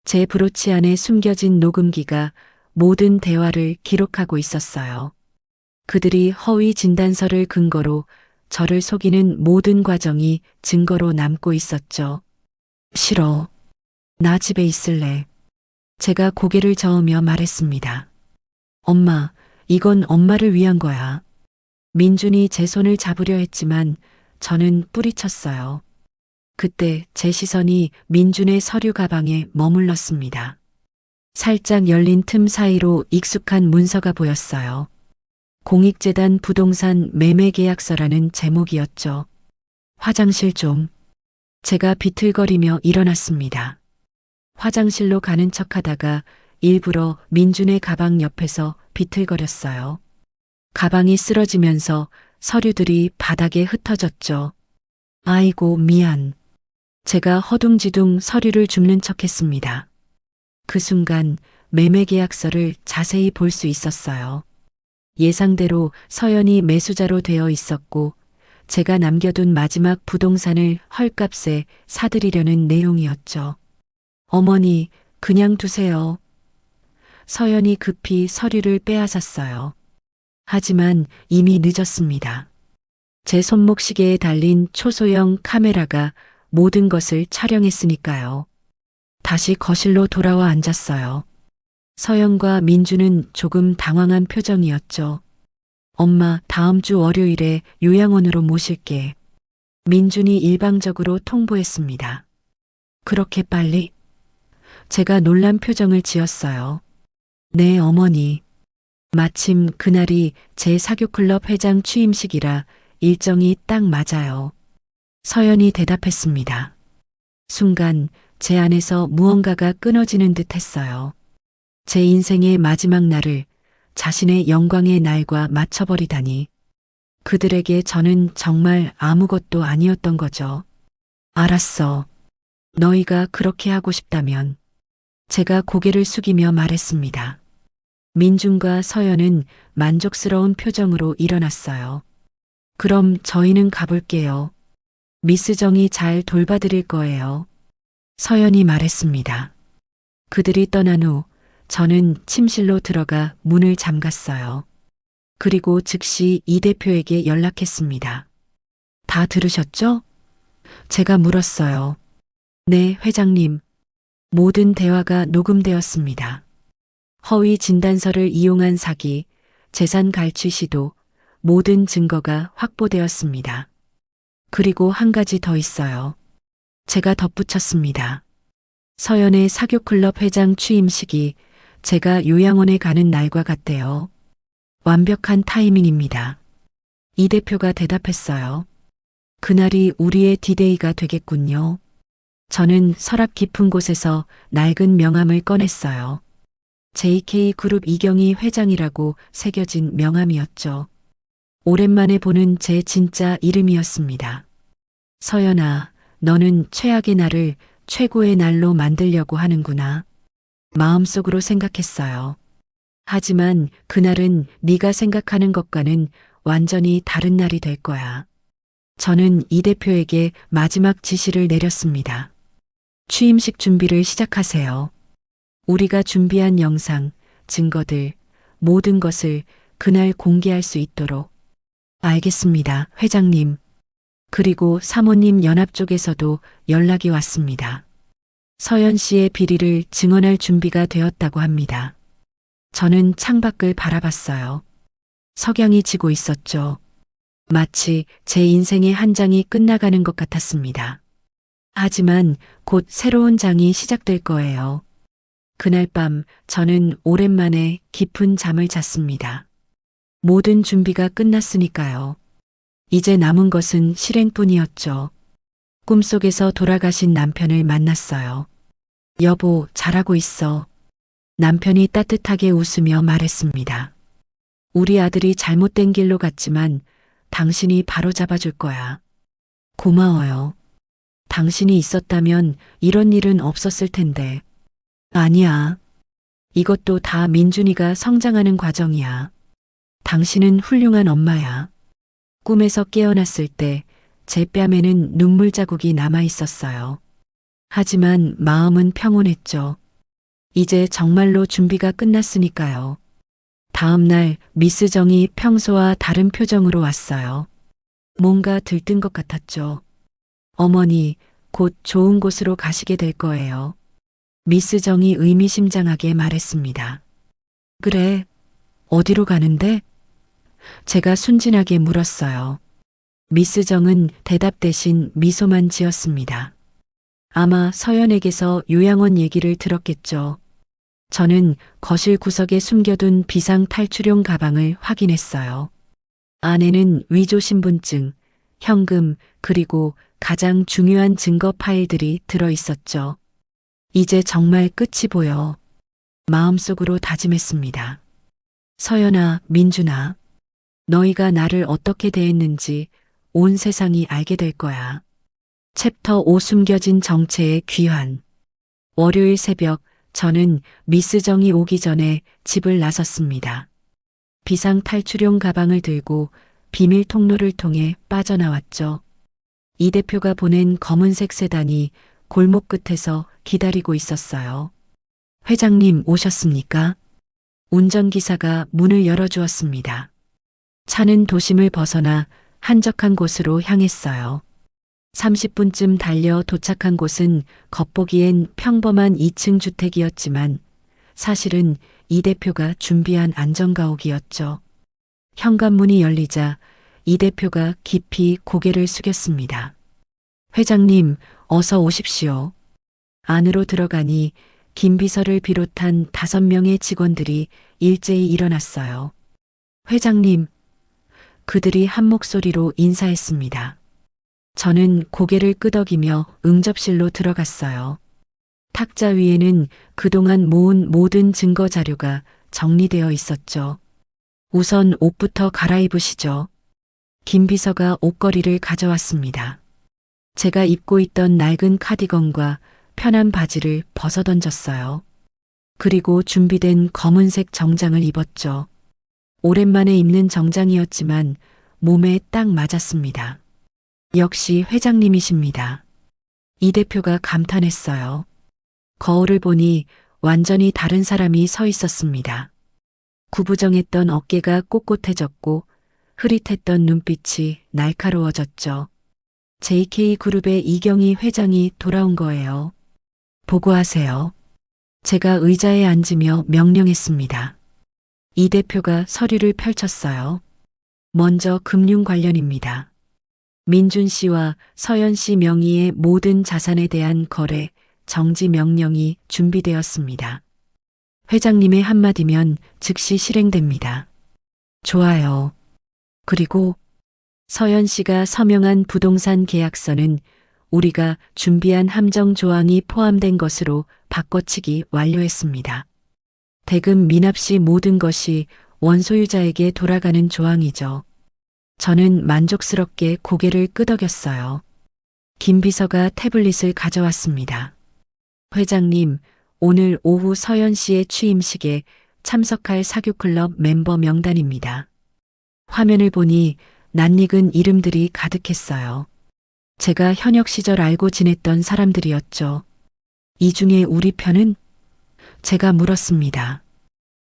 제 브로치 안에 숨겨진 녹음기가 모든 대화를 기록하고 있었어요. 그들이 허위 진단서를 근거로 저를 속이는 모든 과정이 증거로 남고 있었죠. 싫어. 나 집에 있을래. 제가 고개를 저으며 말했습니다. 엄마, 이건 엄마를 위한 거야. 민준이 제 손을 잡으려 했지만 저는 뿌리쳤어요. 그때 제 시선이 민준의 서류 가방에 머물렀습니다. 살짝 열린 틈 사이로 익숙한 문서가 보였어요. 공익재단 부동산 매매계약서라는 제목이었죠. 화장실 좀. 제가 비틀거리며 일어났습니다. 화장실로 가는 척하다가 일부러 민준의 가방 옆에서 비틀거렸어요. 가방이 쓰러지면서 서류들이 바닥에 흩어졌죠. 아이고, 미안. 제가 허둥지둥 서류를 줍는 척했습니다. 그 순간 매매계약서를 자세히 볼 수 있었어요. 예상대로 서연이 매수자로 되어 있었고 제가 남겨둔 마지막 부동산을 헐값에 사들이려는 내용이었죠. 어머니, 그냥 두세요. 서연이 급히 서류를 빼앗았어요. 하지만 이미 늦었습니다. 제 손목시계에 달린 초소형 카메라가 모든 것을 촬영했으니까요. 다시 거실로 돌아와 앉았어요. 서연과 민주는 조금 당황한 표정이었죠. 엄마, 다음 주 월요일에 요양원으로 모실게. 민준이 일방적으로 통보했습니다. 그렇게 빨리? 제가 놀란 표정을 지었어요. 네, 어머니. 마침 그날이 제 사교클럽 회장 취임식이라 일정이 딱 맞아요. 서연이 대답했습니다. 순간 제 안에서 무언가가 끊어지는 듯 했어요. 제 인생의 마지막 날을 자신의 영광의 날과 맞춰버리다니. 그들에게 저는 정말 아무것도 아니었던 거죠. 알았어. 너희가 그렇게 하고 싶다면. 제가 고개를 숙이며 말했습니다. 민준과 서연은 만족스러운 표정으로 일어났어요. 그럼 저희는 가볼게요. 미스 정이 잘 돌봐드릴 거예요. 서연이 말했습니다. 그들이 떠난 후 저는 침실로 들어가 문을 잠갔어요. 그리고 즉시 이 대표에게 연락했습니다. 다 들으셨죠? 제가 물었어요. 네, 회장님. 모든 대화가 녹음되었습니다. 허위 진단서를 이용한 사기, 재산 갈취 시도, 모든 증거가 확보되었습니다. 그리고 한 가지 더 있어요. 제가 덧붙였습니다. 서연의 사교클럽 회장 취임식이 제가 요양원에 가는 날과 같대요. 완벽한 타이밍입니다. 이 대표가 대답했어요. 그날이 우리의 디데이가 되겠군요. 저는 서랍 깊은 곳에서 낡은 명함을 꺼냈어요. JK그룹 이경희 회장이라고 새겨진 명함이었죠. 오랜만에 보는 제 진짜 이름이었습니다. 서연아, 너는 최악의 날을 최고의 날로 만들려고 하는구나. 마음속으로 생각했어요. 하지만 그날은 네가 생각하는 것과는 완전히 다른 날이 될 거야. 저는 이 대표에게 마지막 지시를 내렸습니다. 취임식 준비를 시작하세요. 우리가 준비한 영상, 증거들, 모든 것을 그날 공개할 수 있도록. 알겠습니다, 회장님. 그리고 사모님 연합 쪽에서도 연락이 왔습니다. 서연 씨의 비리를 증언할 준비가 되었다고 합니다. 저는 창밖을 바라봤어요. 석양이 지고 있었죠. 마치 제 인생의 한 장이 끝나가는 것 같았습니다. 하지만 곧 새로운 장이 시작될 거예요. 그날 밤 저는 오랜만에 깊은 잠을 잤습니다. 모든 준비가 끝났으니까요. 이제 남은 것은 실행뿐이었죠. 꿈속에서 돌아가신 남편을 만났어요. 여보, 잘하고 있어. 남편이 따뜻하게 웃으며 말했습니다. 우리 아들이 잘못된 길로 갔지만 당신이 바로 잡아줄 거야. 고마워요. 당신이 있었다면 이런 일은 없었을 텐데. 아니야. 이것도 다 민준이가 성장하는 과정이야. 당신은 훌륭한 엄마야. 꿈에서 깨어났을 때 제 뺨에는 눈물 자국이 남아 있었어요. 하지만 마음은 평온했죠. 이제 정말로 준비가 끝났으니까요. 다음 날 미스 정이 평소와 다른 표정으로 왔어요. 뭔가 들뜬 것 같았죠. 어머니, 곧 좋은 곳으로 가시게 될 거예요. 미스 정이 의미심장하게 말했습니다. 그래, 어디로 가는데? 제가 순진하게 물었어요. 미스 정은 대답 대신 미소만 지었습니다. 아마 서연에게서 요양원 얘기를 들었겠죠. 저는 거실 구석에 숨겨둔 비상 탈출용 가방을 확인했어요. 안에는 위조 신분증, 현금, 그리고 가장 중요한 증거 파일들이 들어 있었죠. 이제 정말 끝이 보여. 마음속으로 다짐했습니다. 서연아, 민준아, 너희가 나를 어떻게 대했는지 온 세상이 알게 될 거야. 챕터 5 숨겨진 정체의 귀환. 월요일 새벽 저는 미스 정이 오기 전에 집을 나섰습니다. 비상 탈출용 가방을 들고 비밀 통로를 통해 빠져나왔죠. 이 대표가 보낸 검은색 세단이 골목 끝에서 기다리고 있었어요. 회장님 오셨습니까? 운전기사가 문을 열어주었습니다. 차는 도심을 벗어나 한적한 곳으로 향했어요. 30분쯤 달려 도착한 곳은 겉보기엔 평범한 2층 주택이었지만 사실은 이 대표가 준비한 안전가옥이었죠. 현관문이 열리자 이 대표가 깊이 고개를 숙였습니다. 회장님, 어서 오십시오. 안으로 들어가니 김 비서를 비롯한 5명의 직원들이 일제히 일어났어요. 회장님, 그들이 한 목소리로 인사했습니다. 저는 고개를 끄덕이며 응접실로 들어갔어요. 탁자 위에는 그동안 모은 모든 증거 자료가 정리되어 있었죠. 우선 옷부터 갈아입으시죠. 김 비서가 옷걸이를 가져왔습니다. 제가 입고 있던 낡은 카디건과 편한 바지를 벗어던졌어요. 그리고 준비된 검은색 정장을 입었죠. 오랜만에 입는 정장이었지만 몸에 딱 맞았습니다. 역시 회장님이십니다. 이 대표가 감탄했어요. 거울을 보니 완전히 다른 사람이 서 있었습니다. 구부정했던 어깨가 꼿꼿해졌고 흐릿했던 눈빛이 날카로워졌죠. JK그룹의 이경희 회장이 돌아온 거예요. 보고하세요. 제가 의자에 앉으며 명령했습니다. 이 대표가 서류를 펼쳤어요. 먼저 금융 관련입니다. 민준 씨와 서연 씨 명의의 모든 자산에 대한 거래, 정지 명령이 준비되었습니다. 회장님의 한마디면 즉시 실행됩니다. 좋아요. 그리고 서연 씨가 서명한 부동산 계약서는 우리가 준비한 함정 조항이 포함된 것으로 바꿔치기 완료했습니다. 대금 미납 시 모든 것이 원소유자에게 돌아가는 조항이죠. 저는 만족스럽게 고개를 끄덕였어요. 김 비서가 태블릿을 가져왔습니다. 회장님, 오늘 오후 서연 씨의 취임식에 참석할 사교클럽 멤버 명단입니다. 화면을 보니 낯익은 이름들이 가득했어요. 제가 현역 시절 알고 지냈던 사람들이었죠. 이 중에 우리 편은? 제가 물었습니다.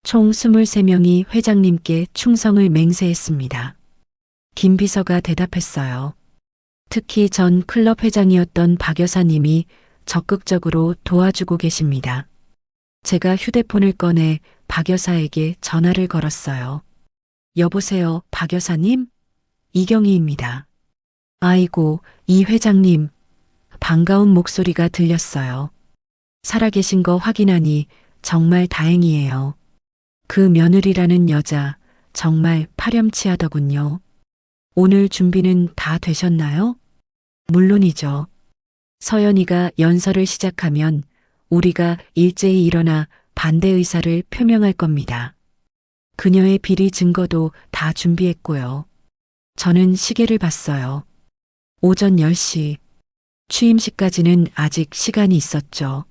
총 23명이 회장님께 충성을 맹세했습니다. 김 비서가 대답했어요. 특히 전 클럽 회장이었던 박 여사님이 적극적으로 도와주고 계십니다. 제가 휴대폰을 꺼내 박 여사에게 전화를 걸었어요. 여보세요, 박 여사님? 이경희입니다. 아이고, 이 회장님. 반가운 목소리가 들렸어요. 살아계신 거 확인하니 정말 다행이에요. 그 며느리라는 여자 정말 파렴치하더군요. 오늘 준비는 다 되셨나요? 물론이죠. 서연이가 연설을 시작하면 우리가 일제히 일어나 반대 의사를 표명할 겁니다. 그녀의 비리 증거도 다 준비했고요. 저는 시계를 봤어요. 오전 10시. 취임식까지는 아직 시간이 있었죠.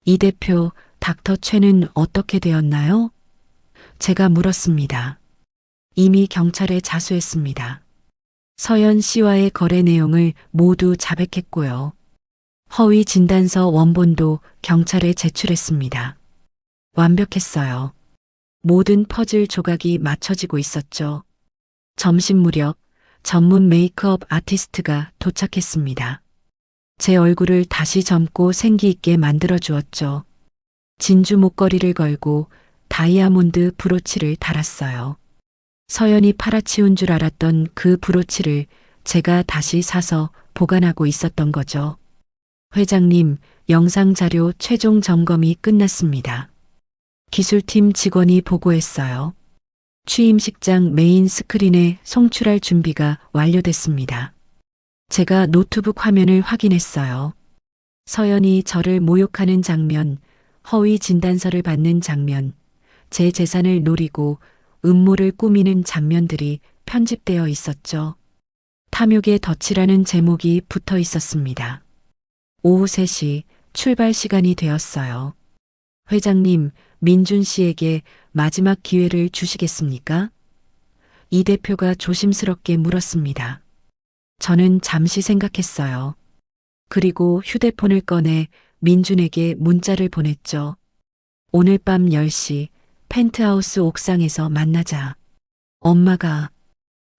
이 대표, 닥터 최는 어떻게 되었나요? 제가 물었습니다. 이미 경찰에 자수했습니다. 서연 씨와의 거래 내용을 모두 자백했고요. 허위 진단서 원본도 경찰에 제출했습니다. 완벽했어요. 모든 퍼즐 조각이 맞춰지고 있었죠. 점심 무렵 전문 메이크업 아티스트가 도착했습니다. 제 얼굴을 다시 젊고 생기 있게 만들어 주었죠. 진주 목걸이를 걸고 다이아몬드 브로치를 달았어요. 서연이 팔아치운 줄 알았던 그 브로치를 제가 다시 사서 보관하고 있었던 거죠. 회장님, 영상 자료 최종 점검이 끝났습니다. 기술팀 직원이 보고했어요. 취임식장 메인 스크린에 송출할 준비가 완료됐습니다. 제가 노트북 화면을 확인했어요. 서연이 저를 모욕하는 장면, 허위 진단서를 받는 장면, 제 재산을 노리고 음모를 꾸미는 장면들이 편집되어 있었죠. 탐욕의 덫이라는 제목이 붙어 있었습니다. 오후 3시 출발 시간이 되었어요. 회장님, 민준 씨에게 마지막 기회를 주시겠습니까? 이 대표가 조심스럽게 물었습니다. 저는 잠시 생각했어요. 그리고 휴대폰을 꺼내 민준에게 문자를 보냈죠. 오늘 밤 10시 펜트하우스 옥상에서 만나자. 엄마가.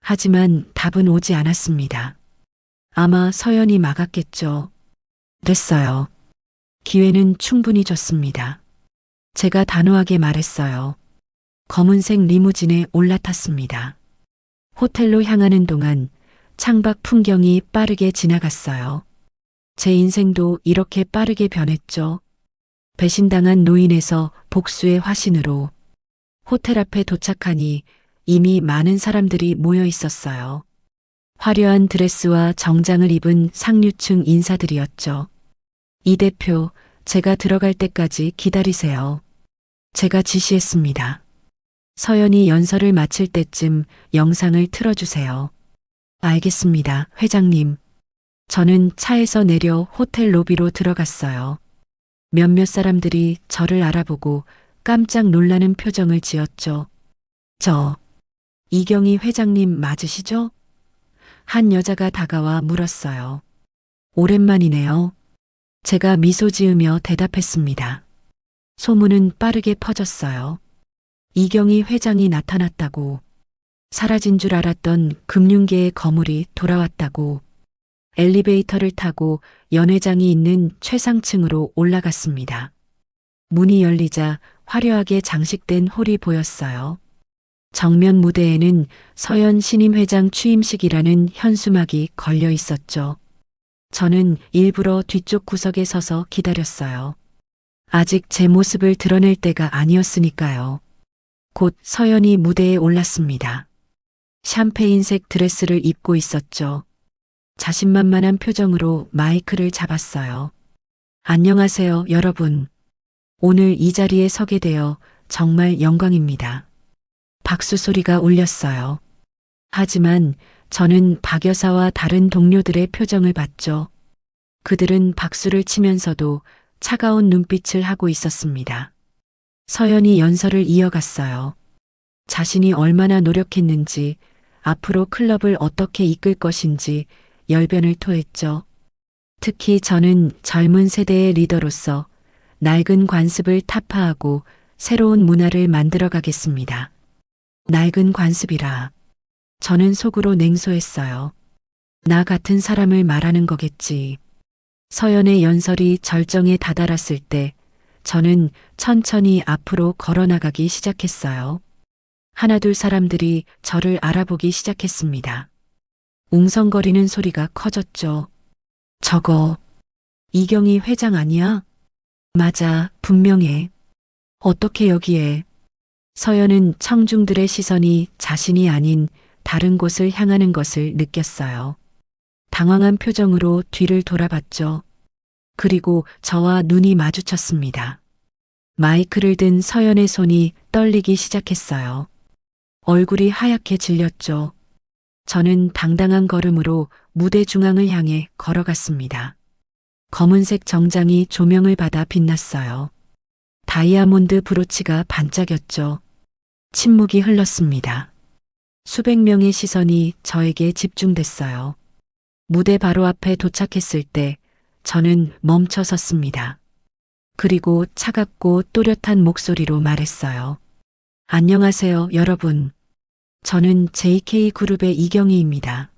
하지만 답은 오지 않았습니다. 아마 서연이 막았겠죠. 됐어요. 기회는 충분히 줬습니다. 제가 단호하게 말했어요. 검은색 리무진에 올라탔습니다. 호텔로 향하는 동안 창밖 풍경이 빠르게 지나갔어요. 제 인생도 이렇게 빠르게 변했죠. 배신당한 노인에서 복수의 화신으로. 호텔 앞에 도착하니 이미 많은 사람들이 모여 있었어요. 화려한 드레스와 정장을 입은 상류층 인사들이었죠. 이 대표, 제가 들어갈 때까지 기다리세요. 제가 지시했습니다. 서연이 연설을 마칠 때쯤 영상을 틀어주세요. 알겠습니다, 회장님. 저는 차에서 내려 호텔 로비로 들어갔어요. 몇몇 사람들이 저를 알아보고 깜짝 놀라는 표정을 지었죠. 이경희 회장님 맞으시죠? 한 여자가 다가와 물었어요. 오랜만이네요. 제가 미소 지으며 대답했습니다. 소문은 빠르게 퍼졌어요. 이경희 회장이 나타났다고. 사라진 줄 알았던 금융계의 거물이 돌아왔다고. 엘리베이터를 타고 연회장이 있는 최상층으로 올라갔습니다. 문이 열리자 화려하게 장식된 홀이 보였어요. 정면 무대에는 서연 신임 회장 취임식이라는 현수막이 걸려 있었죠. 저는 일부러 뒤쪽 구석에 서서 기다렸어요. 아직 제 모습을 드러낼 때가 아니었으니까요. 곧 서연이 무대에 올랐습니다. 샴페인색 드레스를 입고 있었죠. 자신만만한 표정으로 마이크를 잡았어요. 안녕하세요, 여러분. 오늘 이 자리에 서게 되어 정말 영광입니다. 박수 소리가 울렸어요. 하지만 저는 박 여사와 다른 동료들의 표정을 봤죠. 그들은 박수를 치면서도 차가운 눈빛을 하고 있었습니다. 서연이 연설을 이어갔어요. 자신이 얼마나 노력했는지, 앞으로 클럽을 어떻게 이끌 것인지 열변을 토했죠. 특히 저는 젊은 세대의 리더로서 낡은 관습을 타파하고 새로운 문화를 만들어 가겠습니다. 낡은 관습이라. 저는 속으로 냉소했어요. 나 같은 사람을 말하는 거겠지. 서연의 연설이 절정에 다다랐을 때 저는 천천히 앞으로 걸어나가기 시작했어요. 하나둘 사람들이 저를 알아보기 시작했습니다. 웅성거리는 소리가 커졌죠. 저거, 이경희 회장 아니야? 맞아, 분명해. 어떻게 여기에? 서연은 청중들의 시선이 자신이 아닌 다른 곳을 향하는 것을 느꼈어요. 당황한 표정으로 뒤를 돌아봤죠. 그리고 저와 눈이 마주쳤습니다. 마이크를 든 서연의 손이 떨리기 시작했어요. 얼굴이 하얗게 질렸죠. 저는 당당한 걸음으로 무대 중앙을 향해 걸어갔습니다. 검은색 정장이 조명을 받아 빛났어요. 다이아몬드 브로치가 반짝였죠. 침묵이 흘렀습니다. 수백 명의 시선이 저에게 집중됐어요. 무대 바로 앞에 도착했을 때 저는 멈춰 섰습니다. 그리고 차갑고 또렷한 목소리로 말했어요. 안녕하세요, 여러분. 저는 JK그룹의 이경희입니다.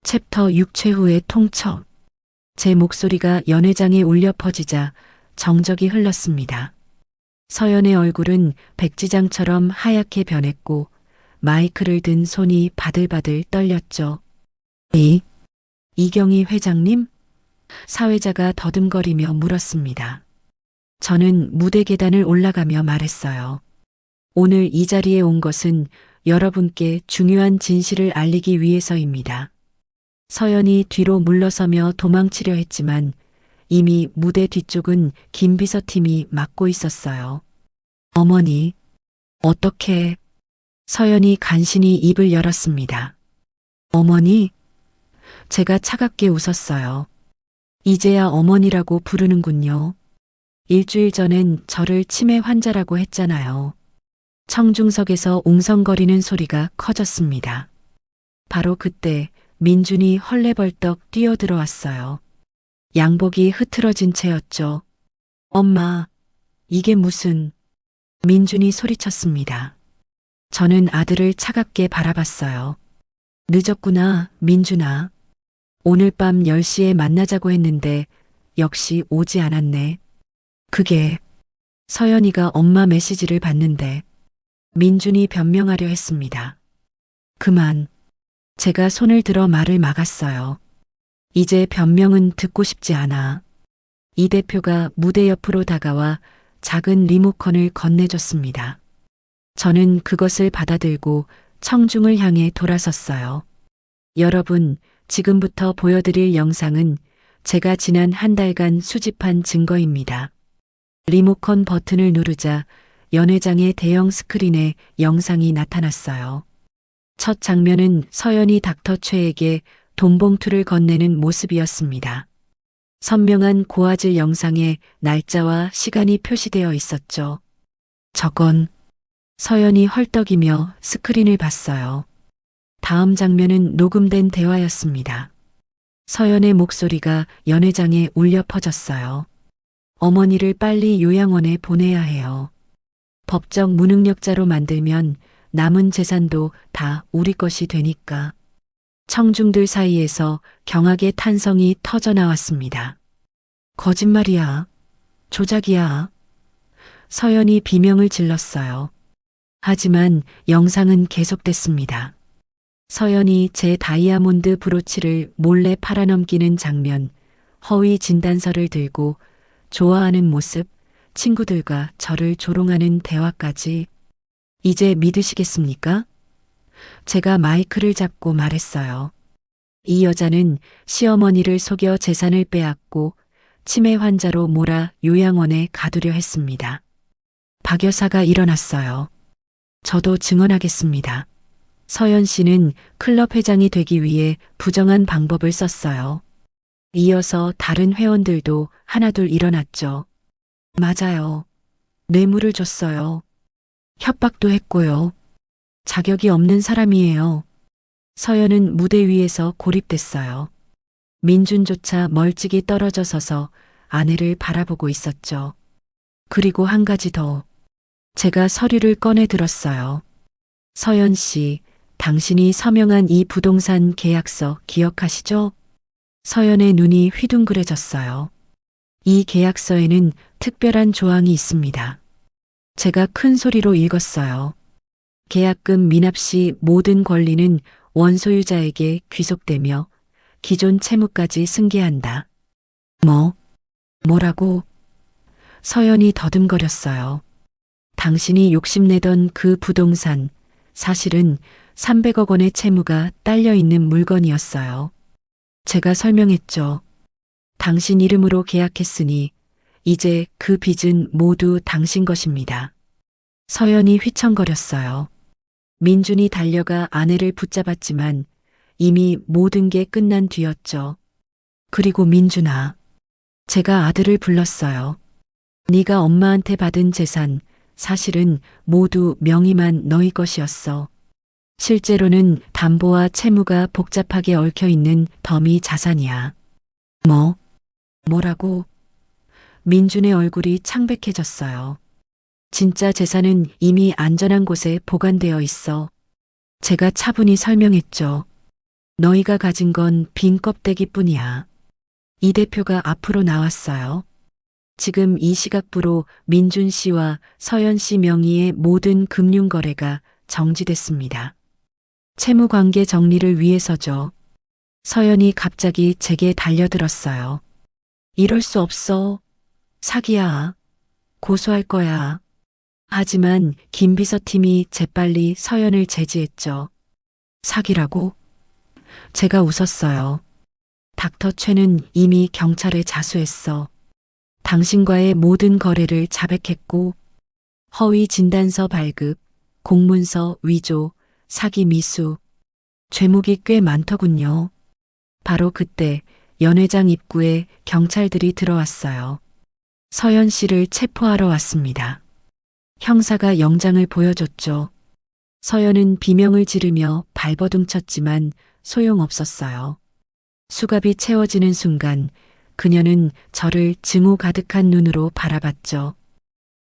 챕터 6 최후의 통첩. 제 목소리가 연회장에 울려 퍼지자 정적이 흘렀습니다. 서연의 얼굴은 백지장처럼 하얗게 변했고 마이크를 든 손이 바들바들 떨렸죠. 이경희 회장님? 사회자가 더듬거리며 물었습니다. 저는 무대 계단을 올라가며 말했어요. 오늘 이 자리에 온 것은 여러분께 중요한 진실을 알리기 위해서입니다. 서연이 뒤로 물러서며 도망치려 했지만 이미 무대 뒤쪽은 김비서팀이 막고 있었어요. 어머니, 어떻게? 서연이 간신히 입을 열었습니다. 어머니? 제가 차갑게 웃었어요. 이제야 어머니라고 부르는군요. 일주일 전엔 저를 치매 환자라고 했잖아요. 청중석에서 웅성거리는 소리가 커졌습니다. 바로 그때 민준이 헐레벌떡 뛰어들어왔어요. 양복이 흐트러진 채였죠. 엄마, 이게 무슨... 민준이 소리쳤습니다. 저는 아들을 차갑게 바라봤어요. 늦었구나, 민준아. 오늘 밤 10시에 만나자고 했는데 역시 오지 않았네. 그게 서연이가 엄마 메시지를 봤는데 민준이 변명하려 했습니다. 그만. 제가 손을 들어 말을 막았어요. 이제 변명은 듣고 싶지 않아. 이 대표가 무대 옆으로 다가와 작은 리모컨을 건네줬습니다. 저는 그것을 받아들고 청중을 향해 돌아섰어요. 여러분, 지금부터 보여드릴 영상은 제가 지난 한 달간 수집한 증거입니다. 리모컨 버튼을 누르자 연회장의 대형 스크린에 영상이 나타났어요. 첫 장면은 서연이 닥터 최에게 돈봉투를 건네는 모습이었습니다. 선명한 고화질 영상에 날짜와 시간이 표시되어 있었죠. 저건 서연이 헐떡이며 스크린을 봤어요. 다음 장면은 녹음된 대화였습니다. 서연의 목소리가 연회장에 울려 퍼졌어요. 어머니를 빨리 요양원에 보내야 해요. 법적 무능력자로 만들면 남은 재산도 다 우리 것이 되니까. 청중들 사이에서 경악의 탄성이 터져나왔습니다. 거짓말이야. 조작이야. 서연이 비명을 질렀어요. 하지만 영상은 계속됐습니다. 서연이 제 다이아몬드 브로치를 몰래 팔아넘기는 장면, 허위 진단서를 들고 좋아하는 모습, 친구들과 저를 조롱하는 대화까지. 이제 믿으시겠습니까? 제가 마이크를 잡고 말했어요. 이 여자는 시어머니를 속여 재산을 빼앗고 치매 환자로 몰아 요양원에 가두려 했습니다. 박 여사가 일어났어요. 저도 증언하겠습니다. 서연 씨는 클럽 회장이 되기 위해 부정한 방법을 썼어요. 이어서 다른 회원들도 하나둘 일어났죠. 맞아요. 뇌물을 줬어요. 협박도 했고요. 자격이 없는 사람이에요. 서연은 무대 위에서 고립됐어요. 민준조차 멀찍이 떨어져 서서 아내를 바라보고 있었죠. 그리고 한 가지 더. 제가 서류를 꺼내 들었어요. 서연 씨, 당신이 서명한 이 부동산 계약서 기억하시죠? 서연의 눈이 휘둥그레졌어요. 이 계약서에는 특별한 조항이 있습니다. 제가 큰 소리로 읽었어요. 계약금 미납 시 모든 권리는 원소유자에게 귀속되며 기존 채무까지 승계한다. 뭐라고? 서연이 더듬거렸어요. 당신이 욕심내던 그 부동산, 사실은 300억 원의 채무가 딸려 있는 물건이었어요. 제가 설명했죠. 당신 이름으로 계약했으니 이제 그 빚은 모두 당신 것입니다. 서연이 휘청거렸어요. 민준이 달려가 아내를 붙잡았지만 이미 모든 게 끝난 뒤였죠. 그리고 민준아, 제가 아들을 불렀어요. 네가 엄마한테 받은 재산, 사실은 모두 명의만 너희 것이었어. 실제로는 담보와 채무가 복잡하게 얽혀 있는 더미 자산이야. 뭐라고? 민준의 얼굴이 창백해졌어요. 진짜 재산은 이미 안전한 곳에 보관되어 있어. 제가 차분히 설명했죠. 너희가 가진 건 빈 껍데기뿐이야. 이 대표가 앞으로 나왔어요. 지금 이 시각부로 민준 씨와 서연 씨 명의의 모든 금융 거래가 정지됐습니다. 채무 관계 정리를 위해서죠. 서연이 갑자기 제게 달려들었어요. 이럴 수 없어. 사기야. 고소할 거야. 하지만 김 비서팀이 재빨리 서연을 제지했죠. 사기라고? 제가 웃었어요. 닥터 최는 이미 경찰에 자수했어. 당신과의 모든 거래를 자백했고 허위 진단서 발급, 공문서 위조, 사기 미수, 죄목이 꽤 많더군요. 바로 그때 연회장 입구에 경찰들이 들어왔어요. 서연 씨를 체포하러 왔습니다. 형사가 영장을 보여줬죠. 서연은 비명을 지르며 발버둥 쳤지만 소용없었어요. 수갑이 채워지는 순간 그녀는 저를 증오 가득한 눈으로 바라봤죠.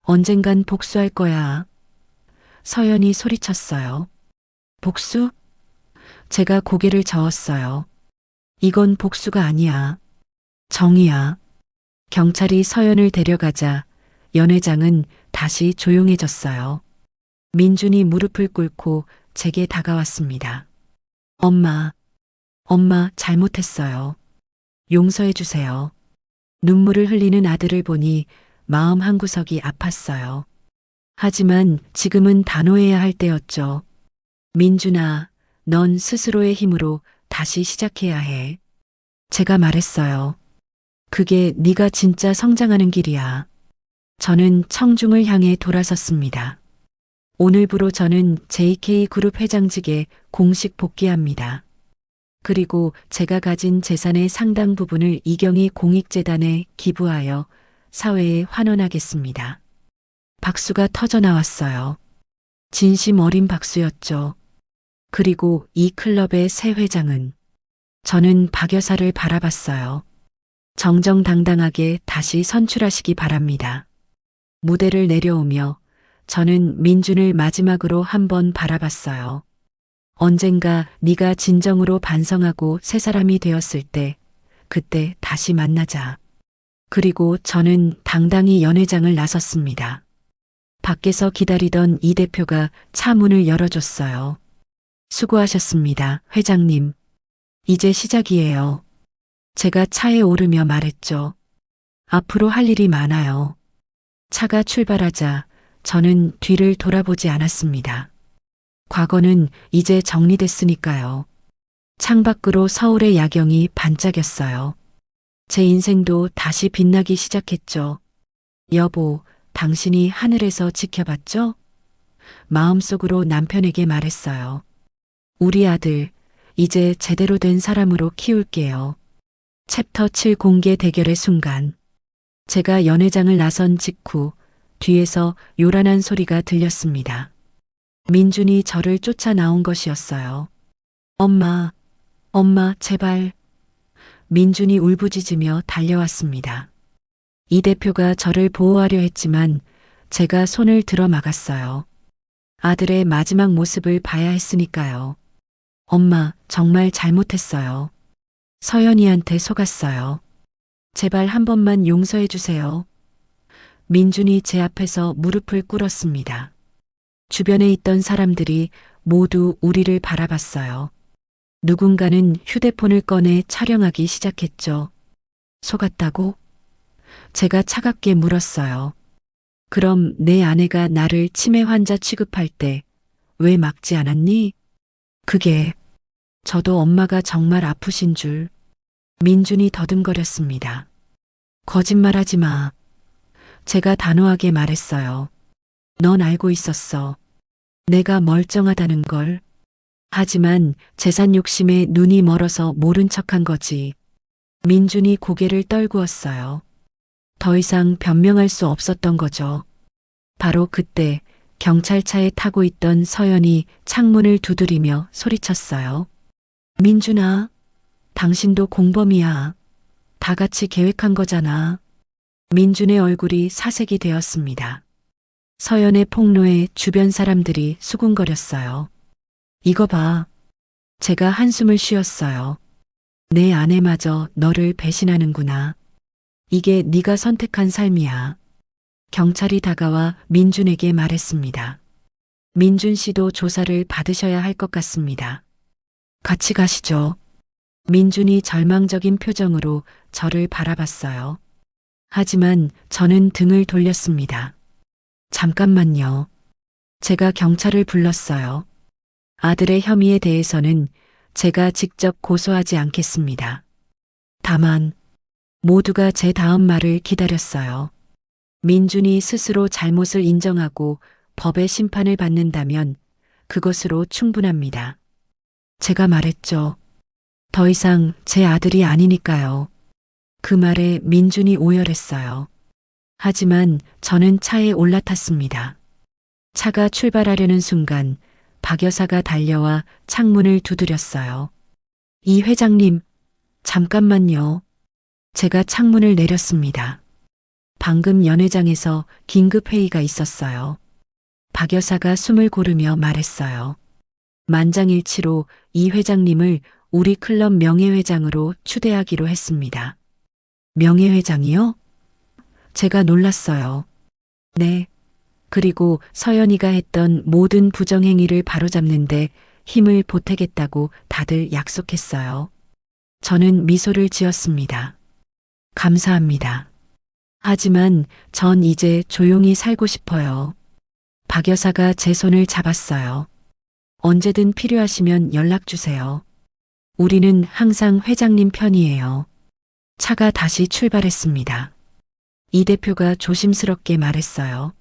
언젠간 복수할 거야. 서연이 소리쳤어요. 복수? 제가 고개를 저었어요. 이건 복수가 아니야. 정의야. 경찰이 서연을 데려가자 연회장은 다시 조용해졌어요. 민준이 무릎을 꿇고 제게 다가왔습니다. 엄마 잘못했어요. 용서해 주세요. 눈물을 흘리는 아들을 보니 마음 한구석이 아팠어요. 하지만 지금은 단호해야 할 때였죠. 민준아, 넌 스스로의 힘으로 다시 시작해야 해. 제가 말했어요. 그게 네가 진짜 성장하는 길이야. 저는 청중을 향해 돌아섰습니다. 오늘부로 저는 JK그룹 회장직에 공식 복귀합니다. 그리고 제가 가진 재산의 상당 부분을 이경희 공익재단에 기부하여 사회에 환원하겠습니다. 박수가 터져 나왔어요. 진심 어린 박수였죠. 그리고 이 클럽의 새 회장은 저는 박 여사를 바라봤어요. 정정당당하게 다시 선출하시기 바랍니다. 무대를 내려오며 저는 민준을 마지막으로 한번 바라봤어요. 언젠가 네가 진정으로 반성하고 새 사람이 되었을 때 그때 다시 만나자. 그리고 저는 당당히 연회장을 나섰습니다. 밖에서 기다리던 이 대표가 차 문을 열어줬어요. 수고하셨습니다, 회장님. 이제 시작이에요. 제가 차에 오르며 말했죠. 앞으로 할 일이 많아요. 차가 출발하자 저는 뒤를 돌아보지 않았습니다. 과거는 이제 정리됐으니까요. 창밖으로 서울의 야경이 반짝였어요. 제 인생도 다시 빛나기 시작했죠. 여보, 당신이 하늘에서 지켜봤죠? 마음속으로 남편에게 말했어요. 우리 아들, 이제 제대로 된 사람으로 키울게요. 챕터 7 공개 대결의 순간. 제가 연회장을 나선 직후 뒤에서 요란한 소리가 들렸습니다. 민준이 저를 쫓아 나온 것이었어요. 엄마, 제발. 민준이 울부짖으며 달려왔습니다. 이 대표가 저를 보호하려 했지만 제가 손을 들어 막았어요. 아들의 마지막 모습을 봐야 했으니까요. 엄마, 정말 잘못했어요. 서연이한테 속았어요. 제발 한 번만 용서해 주세요. 민준이 제 앞에서 무릎을 꿇었습니다. 주변에 있던 사람들이 모두 우리를 바라봤어요. 누군가는 휴대폰을 꺼내 촬영하기 시작했죠. 속았다고? 제가 차갑게 물었어요. 그럼 내 아내가 나를 치매 환자 취급할 때 왜 막지 않았니? 그게 저도 엄마가 정말 아프신 줄. 민준이 더듬거렸습니다. 거짓말하지 마. 제가 단호하게 말했어요. 넌 알고 있었어. 내가 멀쩡하다는 걸. 하지만 재산 욕심에 눈이 멀어서 모른 척한 거지. 민준이 고개를 떨구었어요. 더 이상 변명할 수 없었던 거죠. 바로 그때 경찰차에 타고 있던 서연이 창문을 두드리며 소리쳤어요. 민준아, 당신도 공범이야. 다 같이 계획한 거잖아. 민준의 얼굴이 사색이 되었습니다. 서연의 폭로에 주변 사람들이 수군거렸어요. 이거 봐. 제가 한숨을 쉬었어요. 내 아내마저 너를 배신하는구나. 이게 네가 선택한 삶이야. 경찰이 다가와 민준에게 말했습니다. 민준 씨도 조사를 받으셔야 할 것 같습니다. 같이 가시죠. 민준이 절망적인 표정으로 저를 바라봤어요. 하지만 저는 등을 돌렸습니다. 잠깐만요. 제가 경찰을 불렀어요. 아들의 혐의에 대해서는 제가 직접 고소하지 않겠습니다. 다만 모두가 제 다음 말을 기다렸어요. 민준이 스스로 잘못을 인정하고 법의 심판을 받는다면 그것으로 충분합니다. 제가 말했죠. 더 이상 제 아들이 아니니까요. 그 말에 민준이 오열했어요. 하지만 저는 차에 올라탔습니다. 차가 출발하려는 순간 박 여사가 달려와 창문을 두드렸어요. 이 회장님, 잠깐만요. 제가 창문을 내렸습니다. 방금 연회장에서 긴급 회의가 있었어요. 박 여사가 숨을 고르며 말했어요. 만장일치로 이 회장님을 우리 클럽 명예회장으로 추대하기로 했습니다. 명예회장이요? 제가 놀랐어요. 네. 그리고 서연이가 했던 모든 부정행위를 바로잡는데 힘을 보태겠다고 다들 약속했어요. 저는 미소를 지었습니다. 감사합니다. 하지만 전 이제 조용히 살고 싶어요. 박 여사가 제 손을 잡았어요. 언제든 필요하시면 연락 주세요. 우리는 항상 회장님 편이에요. 차가 다시 출발했습니다. 이 대표가 조심스럽게 말했어요.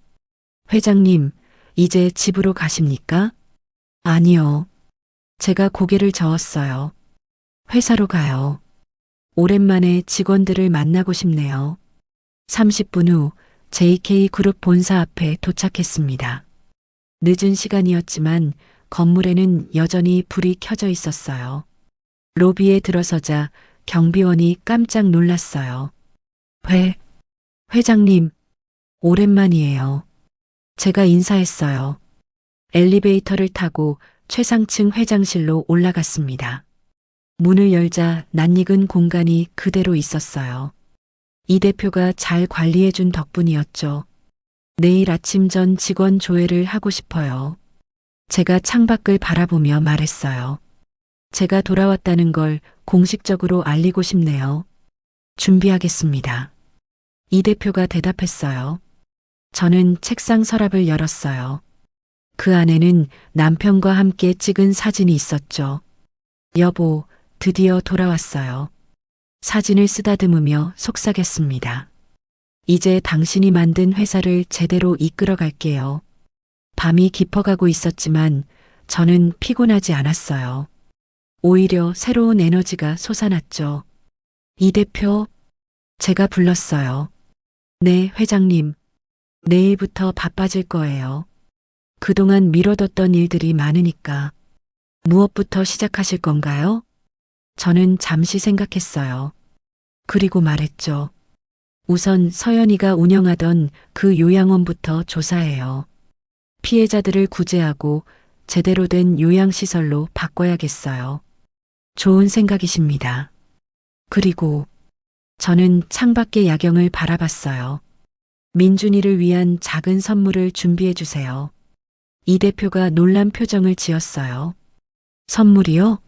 회장님, 이제 집으로 가십니까? 아니요. 제가 고개를 저었어요. 회사로 가요. 오랜만에 직원들을 만나고 싶네요. 30분 후 JK그룹 본사 앞에 도착했습니다. 늦은 시간이었지만 건물에는 여전히 불이 켜져 있었어요. 로비에 들어서자 경비원이 깜짝 놀랐어요. 회장님, 오랜만이에요. 제가 인사했어요. 엘리베이터를 타고 최상층 회장실로 올라갔습니다. 문을 열자 낯익은 공간이 그대로 있었어요. 이 대표가 잘 관리해준 덕분이었죠. 내일 아침 전 직원 조회를 하고 싶어요. 제가 창밖을 바라보며 말했어요. 제가 돌아왔다는 걸 공식적으로 알리고 싶네요. 준비하겠습니다. 이 대표가 대답했어요. 저는 책상 서랍을 열었어요. 그 안에는 남편과 함께 찍은 사진이 있었죠. 여보, 드디어 돌아왔어요. 사진을 쓰다듬으며 속삭였습니다. 이제 당신이 만든 회사를 제대로 이끌어 갈게요. 밤이 깊어가고 있었지만 저는 피곤하지 않았어요. 오히려 새로운 에너지가 솟아났죠. 이 대표, 제가 불렀어요. 네, 회장님. 내일부터 바빠질 거예요. 그동안 미뤄뒀던 일들이 많으니까. 무엇부터 시작하실 건가요? 저는 잠시 생각했어요. 그리고 말했죠. 우선 서연이가 운영하던 그 요양원부터 조사해요. 피해자들을 구제하고 제대로 된 요양시설로 바꿔야겠어요. 좋은 생각이십니다. 그리고 저는 창밖의 야경을 바라봤어요. 민준이를 위한 작은 선물을 준비해 주세요. 이 대표가 놀란 표정을 지었어요. 선물이요?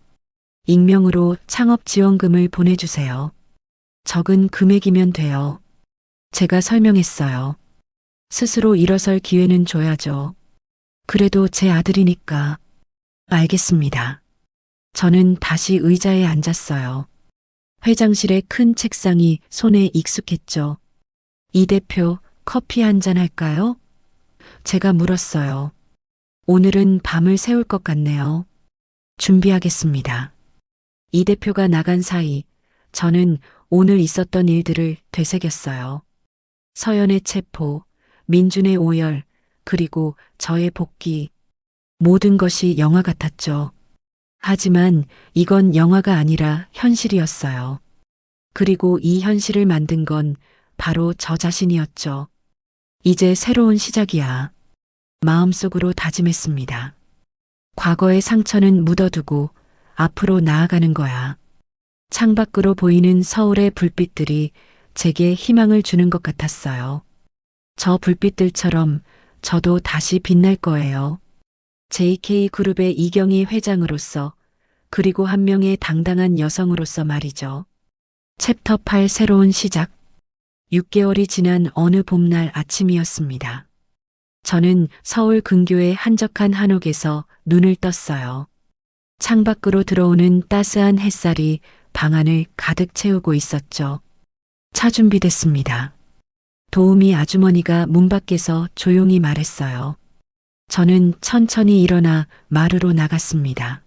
익명으로 창업 지원금을 보내주세요. 적은 금액이면 돼요. 제가 설명했어요. 스스로 일어설 기회는 줘야죠. 그래도 제 아들이니까. 알겠습니다. 저는 다시 의자에 앉았어요. 회장실의 큰 책상이 손에 익숙했죠. 이 대표, 커피 한 잔 할까요? 제가 물었어요. 오늘은 밤을 새울 것 같네요. 준비하겠습니다. 이 대표가 나간 사이 저는 오늘 있었던 일들을 되새겼어요. 서연의 체포, 민준의 오열, 그리고 저의 복귀. 모든 것이 영화 같았죠. 하지만 이건 영화가 아니라 현실이었어요. 그리고 이 현실을 만든 건 바로 저 자신이었죠. 이제 새로운 시작이야. 마음속으로 다짐했습니다. 과거의 상처는 묻어두고 앞으로 나아가는 거야. 창밖으로 보이는 서울의 불빛들이 제게 희망을 주는 것 같았어요. 저 불빛들처럼 저도 다시 빛날 거예요. JK그룹의 이경희 회장으로서, 그리고 한 명의 당당한 여성으로서 말이죠. 챕터 8 새로운 시작. 6개월이 지난 어느 봄날 아침이었습니다. 저는 서울 근교의 한적한 한옥에서 눈을 떴어요. 창밖으로 들어오는 따스한 햇살이 방 안을 가득 채우고 있었죠. 차 준비됐습니다. 도우미 아주머니가 문 밖에서 조용히 말했어요. 저는 천천히 일어나 마루로 나갔습니다.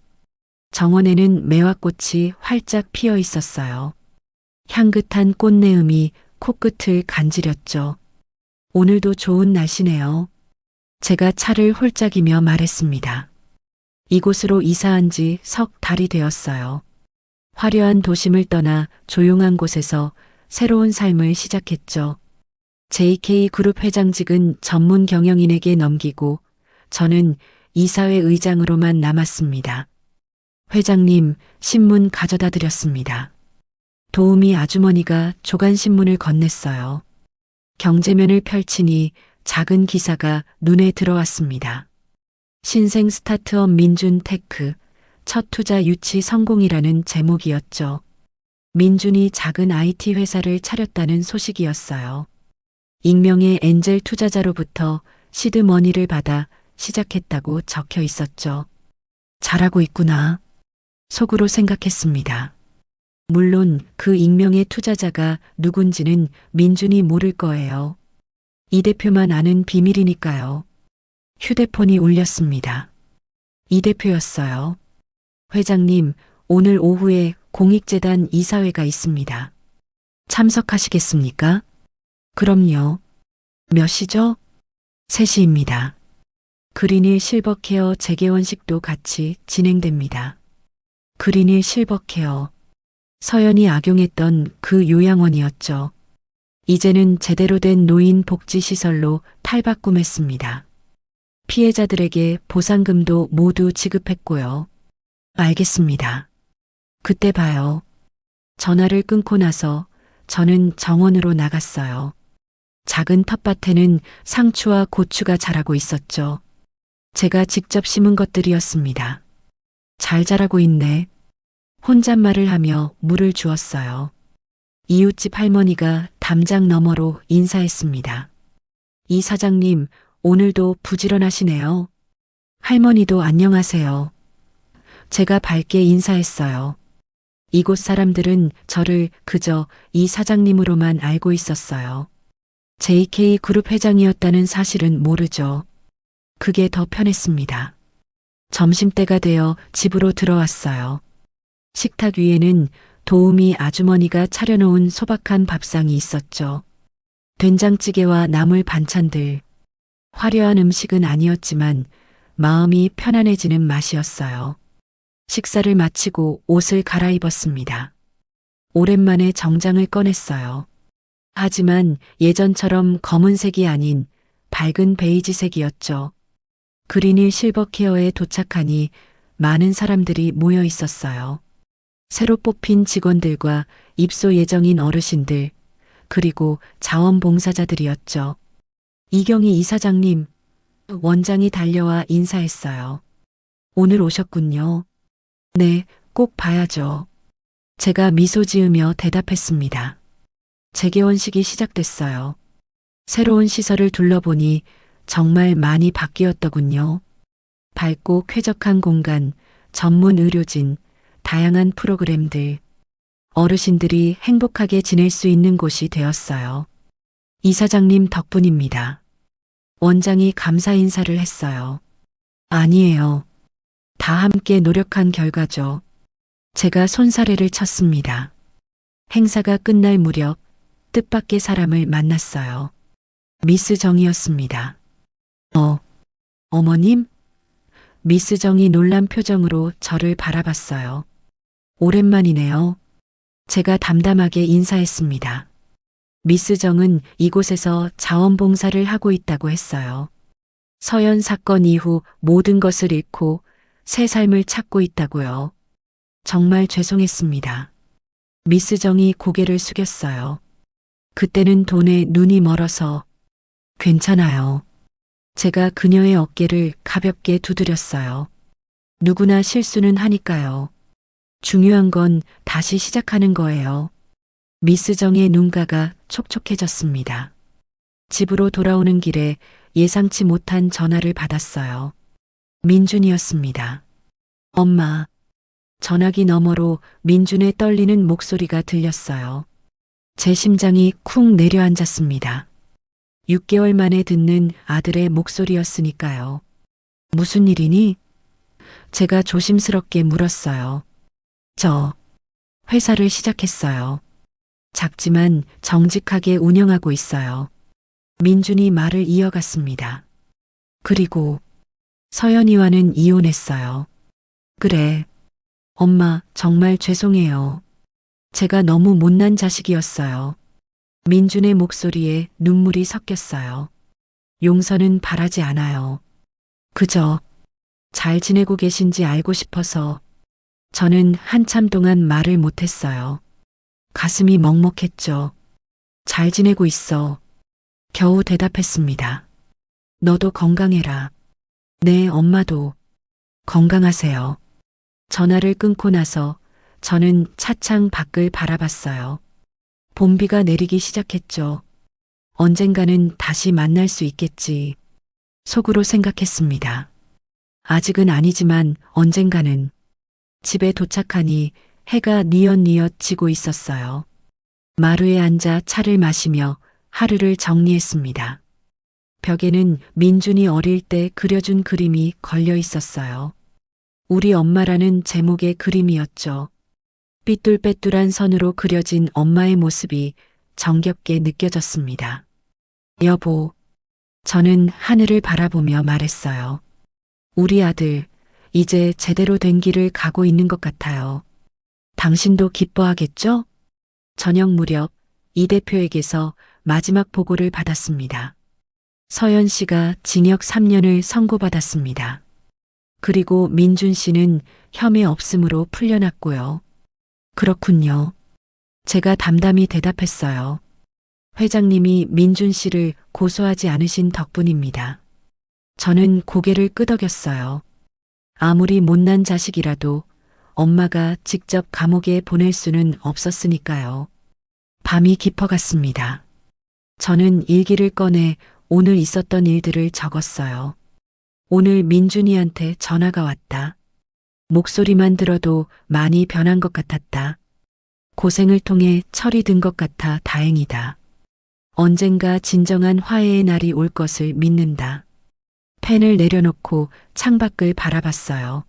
정원에는 매화꽃이 활짝 피어 있었어요. 향긋한 꽃내음이 코끝을 간지렸죠. 오늘도 좋은 날씨네요. 제가 차를 홀짝이며 말했습니다. 이곳으로 이사한 지 석 달이 되었어요. 화려한 도심을 떠나 조용한 곳에서 새로운 삶을 시작했죠. JK그룹 회장직은 전문 경영인에게 넘기고 저는 이사회 의장으로만 남았습니다. 회장님, 신문 가져다 드렸습니다. 도우미 아주머니가 조간신문을 건넸어요. 경제면을 펼치니 작은 기사가 눈에 들어왔습니다. 신생 스타트업 민준테크, 첫 투자 유치 성공이라는 제목이었죠. 민준이 작은 IT 회사를 차렸다는 소식이었어요. 익명의 엔젤 투자자로부터 시드머니를 받아 시작했다고 적혀 있었죠. 잘하고 있구나. 속으로 생각했습니다. 물론 그 익명의 투자자가 누군지는 민준이 모를 거예요. 이 대표만 아는 비밀이니까요. 휴대폰이 울렸습니다. 이 대표였어요. 회장님, 오늘 오후에 공익재단 이사회가 있습니다. 참석하시겠습니까? 그럼요. 몇 시죠? 3시입니다. 그린힐 실버케어 재개원식도 같이 진행됩니다. 그린힐 실버케어. 서연이 악용했던 그 요양원이었죠. 이제는 제대로 된 노인 복지시설로 탈바꿈했습니다. 피해자들에게 보상금도 모두 지급했고요. 알겠습니다. 그때 봐요. 전화를 끊고 나서 저는 정원으로 나갔어요. 작은 텃밭에는 상추와 고추가 자라고 있었죠. 제가 직접 심은 것들이었습니다. 잘 자라고 있네. 혼잣말을 하며 물을 주었어요. 이웃집 할머니가 담장 너머로 인사했습니다. 이 사장님, 오늘도 부지런하시네요. 할머니도 안녕하세요. 제가 밝게 인사했어요. 이곳 사람들은 저를 그저 이 사장님으로만 알고 있었어요. JK그룹 회장이었다는 사실은 모르죠. 그게 더 편했습니다. 점심때가 되어 집으로 들어왔어요. 식탁 위에는 도우미 아주머니가 차려놓은 소박한 밥상이 있었죠. 된장찌개와 나물 반찬들. 화려한 음식은 아니었지만 마음이 편안해지는 맛이었어요. 식사를 마치고 옷을 갈아입었습니다. 오랜만에 정장을 꺼냈어요. 하지만 예전처럼 검은색이 아닌 밝은 베이지색이었죠. 그린힐 실버케어에 도착하니 많은 사람들이 모여 있었어요. 새로 뽑힌 직원들과 입소 예정인 어르신들, 그리고 자원봉사자들이었죠. 이경희 이사장님, 원장이 달려와 인사했어요. 오늘 오셨군요. 네, 꼭 봐야죠. 제가 미소 지으며 대답했습니다. 재개원식이 시작됐어요. 새로운 시설을 둘러보니 정말 많이 바뀌었더군요. 밝고 쾌적한 공간, 전문 의료진, 다양한 프로그램들. 어르신들이 행복하게 지낼 수 있는 곳이 되었어요. 이사장님 덕분입니다. 원장이 감사 인사를 했어요. 아니에요. 다 함께 노력한 결과죠. 제가 손사래를 쳤습니다. 행사가 끝날 무렵 뜻밖의 사람을 만났어요. 미스 정이었습니다. 어머님? 미스 정이 놀란 표정으로 저를 바라봤어요. 오랜만이네요. 제가 담담하게 인사했습니다. 미스 정은 이곳에서 자원봉사를 하고 있다고 했어요. 서연 사건 이후 모든 것을 잃고 새 삶을 찾고 있다고요. 정말 죄송했습니다. 미스 정이 고개를 숙였어요. 그때는 돈에 눈이 멀어서 괜찮아요. 제가 그녀의 어깨를 가볍게 두드렸어요. 누구나 실수는 하니까요. 중요한 건 다시 시작하는 거예요. 미스 정의 눈가가 촉촉해졌습니다. 집으로 돌아오는 길에 예상치 못한 전화를 받았어요. 민준이었습니다. 엄마. 전화기 너머로 민준의 떨리는 목소리가 들렸어요. 제 심장이 쿵 내려앉았습니다. 6개월 만에 듣는 아들의 목소리였으니까요. 무슨 일이니? 제가 조심스럽게 물었어요. 저 회사를 시작했어요. 작지만 정직하게 운영하고 있어요. 민준이 말을 이어갔습니다. 그리고 서연이와는 이혼했어요. 그래. 엄마, 정말 죄송해요. 제가 너무 못난 자식이었어요. 민준의 목소리에 눈물이 섞였어요. 용서는 바라지 않아요. 그저 잘 지내고 계신지 알고 싶어서 저는 한참 동안 말을 못했어요. 가슴이 먹먹했죠. 잘 지내고 있어. 겨우 대답했습니다. 너도 건강해라. 네, 엄마도 건강하세요. 전화를 끊고 나서 저는 차창 밖을 바라봤어요. 봄비가 내리기 시작했죠. 언젠가는 다시 만날 수 있겠지. 속으로 생각했습니다. 아직은 아니지만 언젠가는. 집에 도착하니 해가 뉘엿뉘엿 지고 있었어요. 마루에 앉아 차를 마시며 하루를 정리했습니다. 벽에는 민준이 어릴 때 그려준 그림이 걸려 있었어요. 우리 엄마라는 제목의 그림이었죠. 삐뚤빼뚤한 선으로 그려진 엄마의 모습이 정겹게 느껴졌습니다. 여보, 저는 하늘을 바라보며 말했어요. 우리 아들, 이제 제대로 된 길을 가고 있는 것 같아요. 당신도 기뻐하겠죠? 저녁 무렵 이 대표에게서 마지막 보고를 받았습니다. 서연 씨가 징역 3년을 선고받았습니다. 그리고 민준 씨는 혐의 없음으로 풀려났고요. 그렇군요. 제가 담담히 대답했어요. 회장님이 민준 씨를 고소하지 않으신 덕분입니다. 저는 고개를 끄덕였어요. 아무리 못난 자식이라도 엄마가 직접 감옥에 보낼 수는 없었으니까요. 밤이 깊어갔습니다. 저는 일기를 꺼내 오늘 있었던 일들을 적었어요. 오늘 민준이한테 전화가 왔다. 목소리만 들어도 많이 변한 것 같았다. 고생을 통해 철이 든 것 같아 다행이다. 언젠가 진정한 화해의 날이 올 것을 믿는다. 펜을 내려놓고 창밖을 바라봤어요.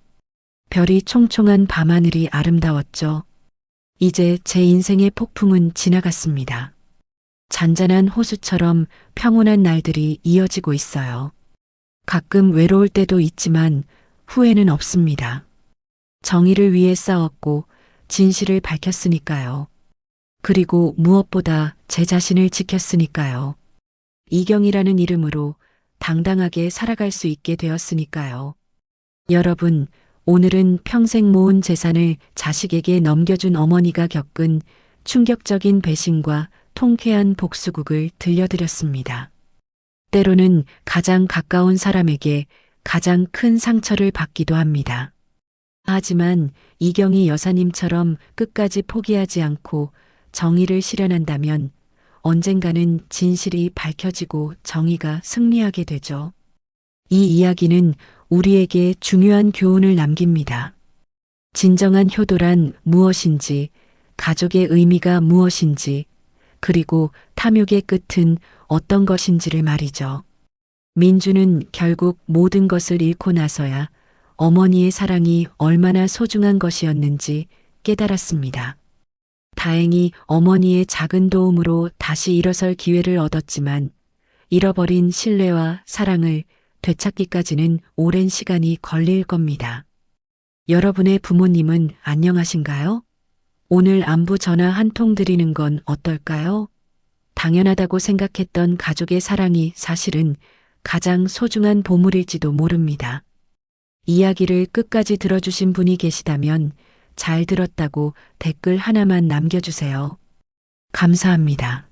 별이 총총한 밤하늘이 아름다웠죠. 이제 제 인생의 폭풍은 지나갔습니다. 잔잔한 호수처럼 평온한 날들이 이어지고 있어요. 가끔 외로울 때도 있지만 후회는 없습니다. 정의를 위해 싸웠고 진실을 밝혔으니까요. 그리고 무엇보다 제 자신을 지켰으니까요. 이경이라는 이름으로 당당하게 살아갈 수 있게 되었으니까요. 여러분, 오늘은 평생 모은 재산을 자식에게 넘겨준 어머니가 겪은 충격적인 배신과 통쾌한 복수극을 들려드렸습니다. 때로는 가장 가까운 사람에게 가장 큰 상처를 받기도 합니다. 하지만 이경희 여사님처럼 끝까지 포기하지 않고 정의를 실현한다면 언젠가는 진실이 밝혀지고 정의가 승리하게 되죠. 이 이야기는 우리에게 중요한 교훈을 남깁니다. 진정한 효도란 무엇인지 가족의 의미가 무엇인지, 그리고 탐욕의 끝은 어떤 것인지를 말이죠. 민주는 결국 모든 것을 잃고 나서야 어머니의 사랑이 얼마나 소중한 것이었는지 깨달았습니다. 다행히 어머니의 작은 도움으로 다시 일어설 기회를 얻었지만 잃어버린 신뢰와 사랑을 되찾기까지는 오랜 시간이 걸릴 겁니다. 여러분의 부모님은 안녕하신가요? 오늘 안부 전화 한 통 드리는 건 어떨까요? 당연하다고 생각했던 가족의 사랑이 사실은 가장 소중한 보물일지도 모릅니다. 이야기를 끝까지 들어주신 분이 계시다면 잘 들었다고 댓글 하나만 남겨주세요. 감사합니다.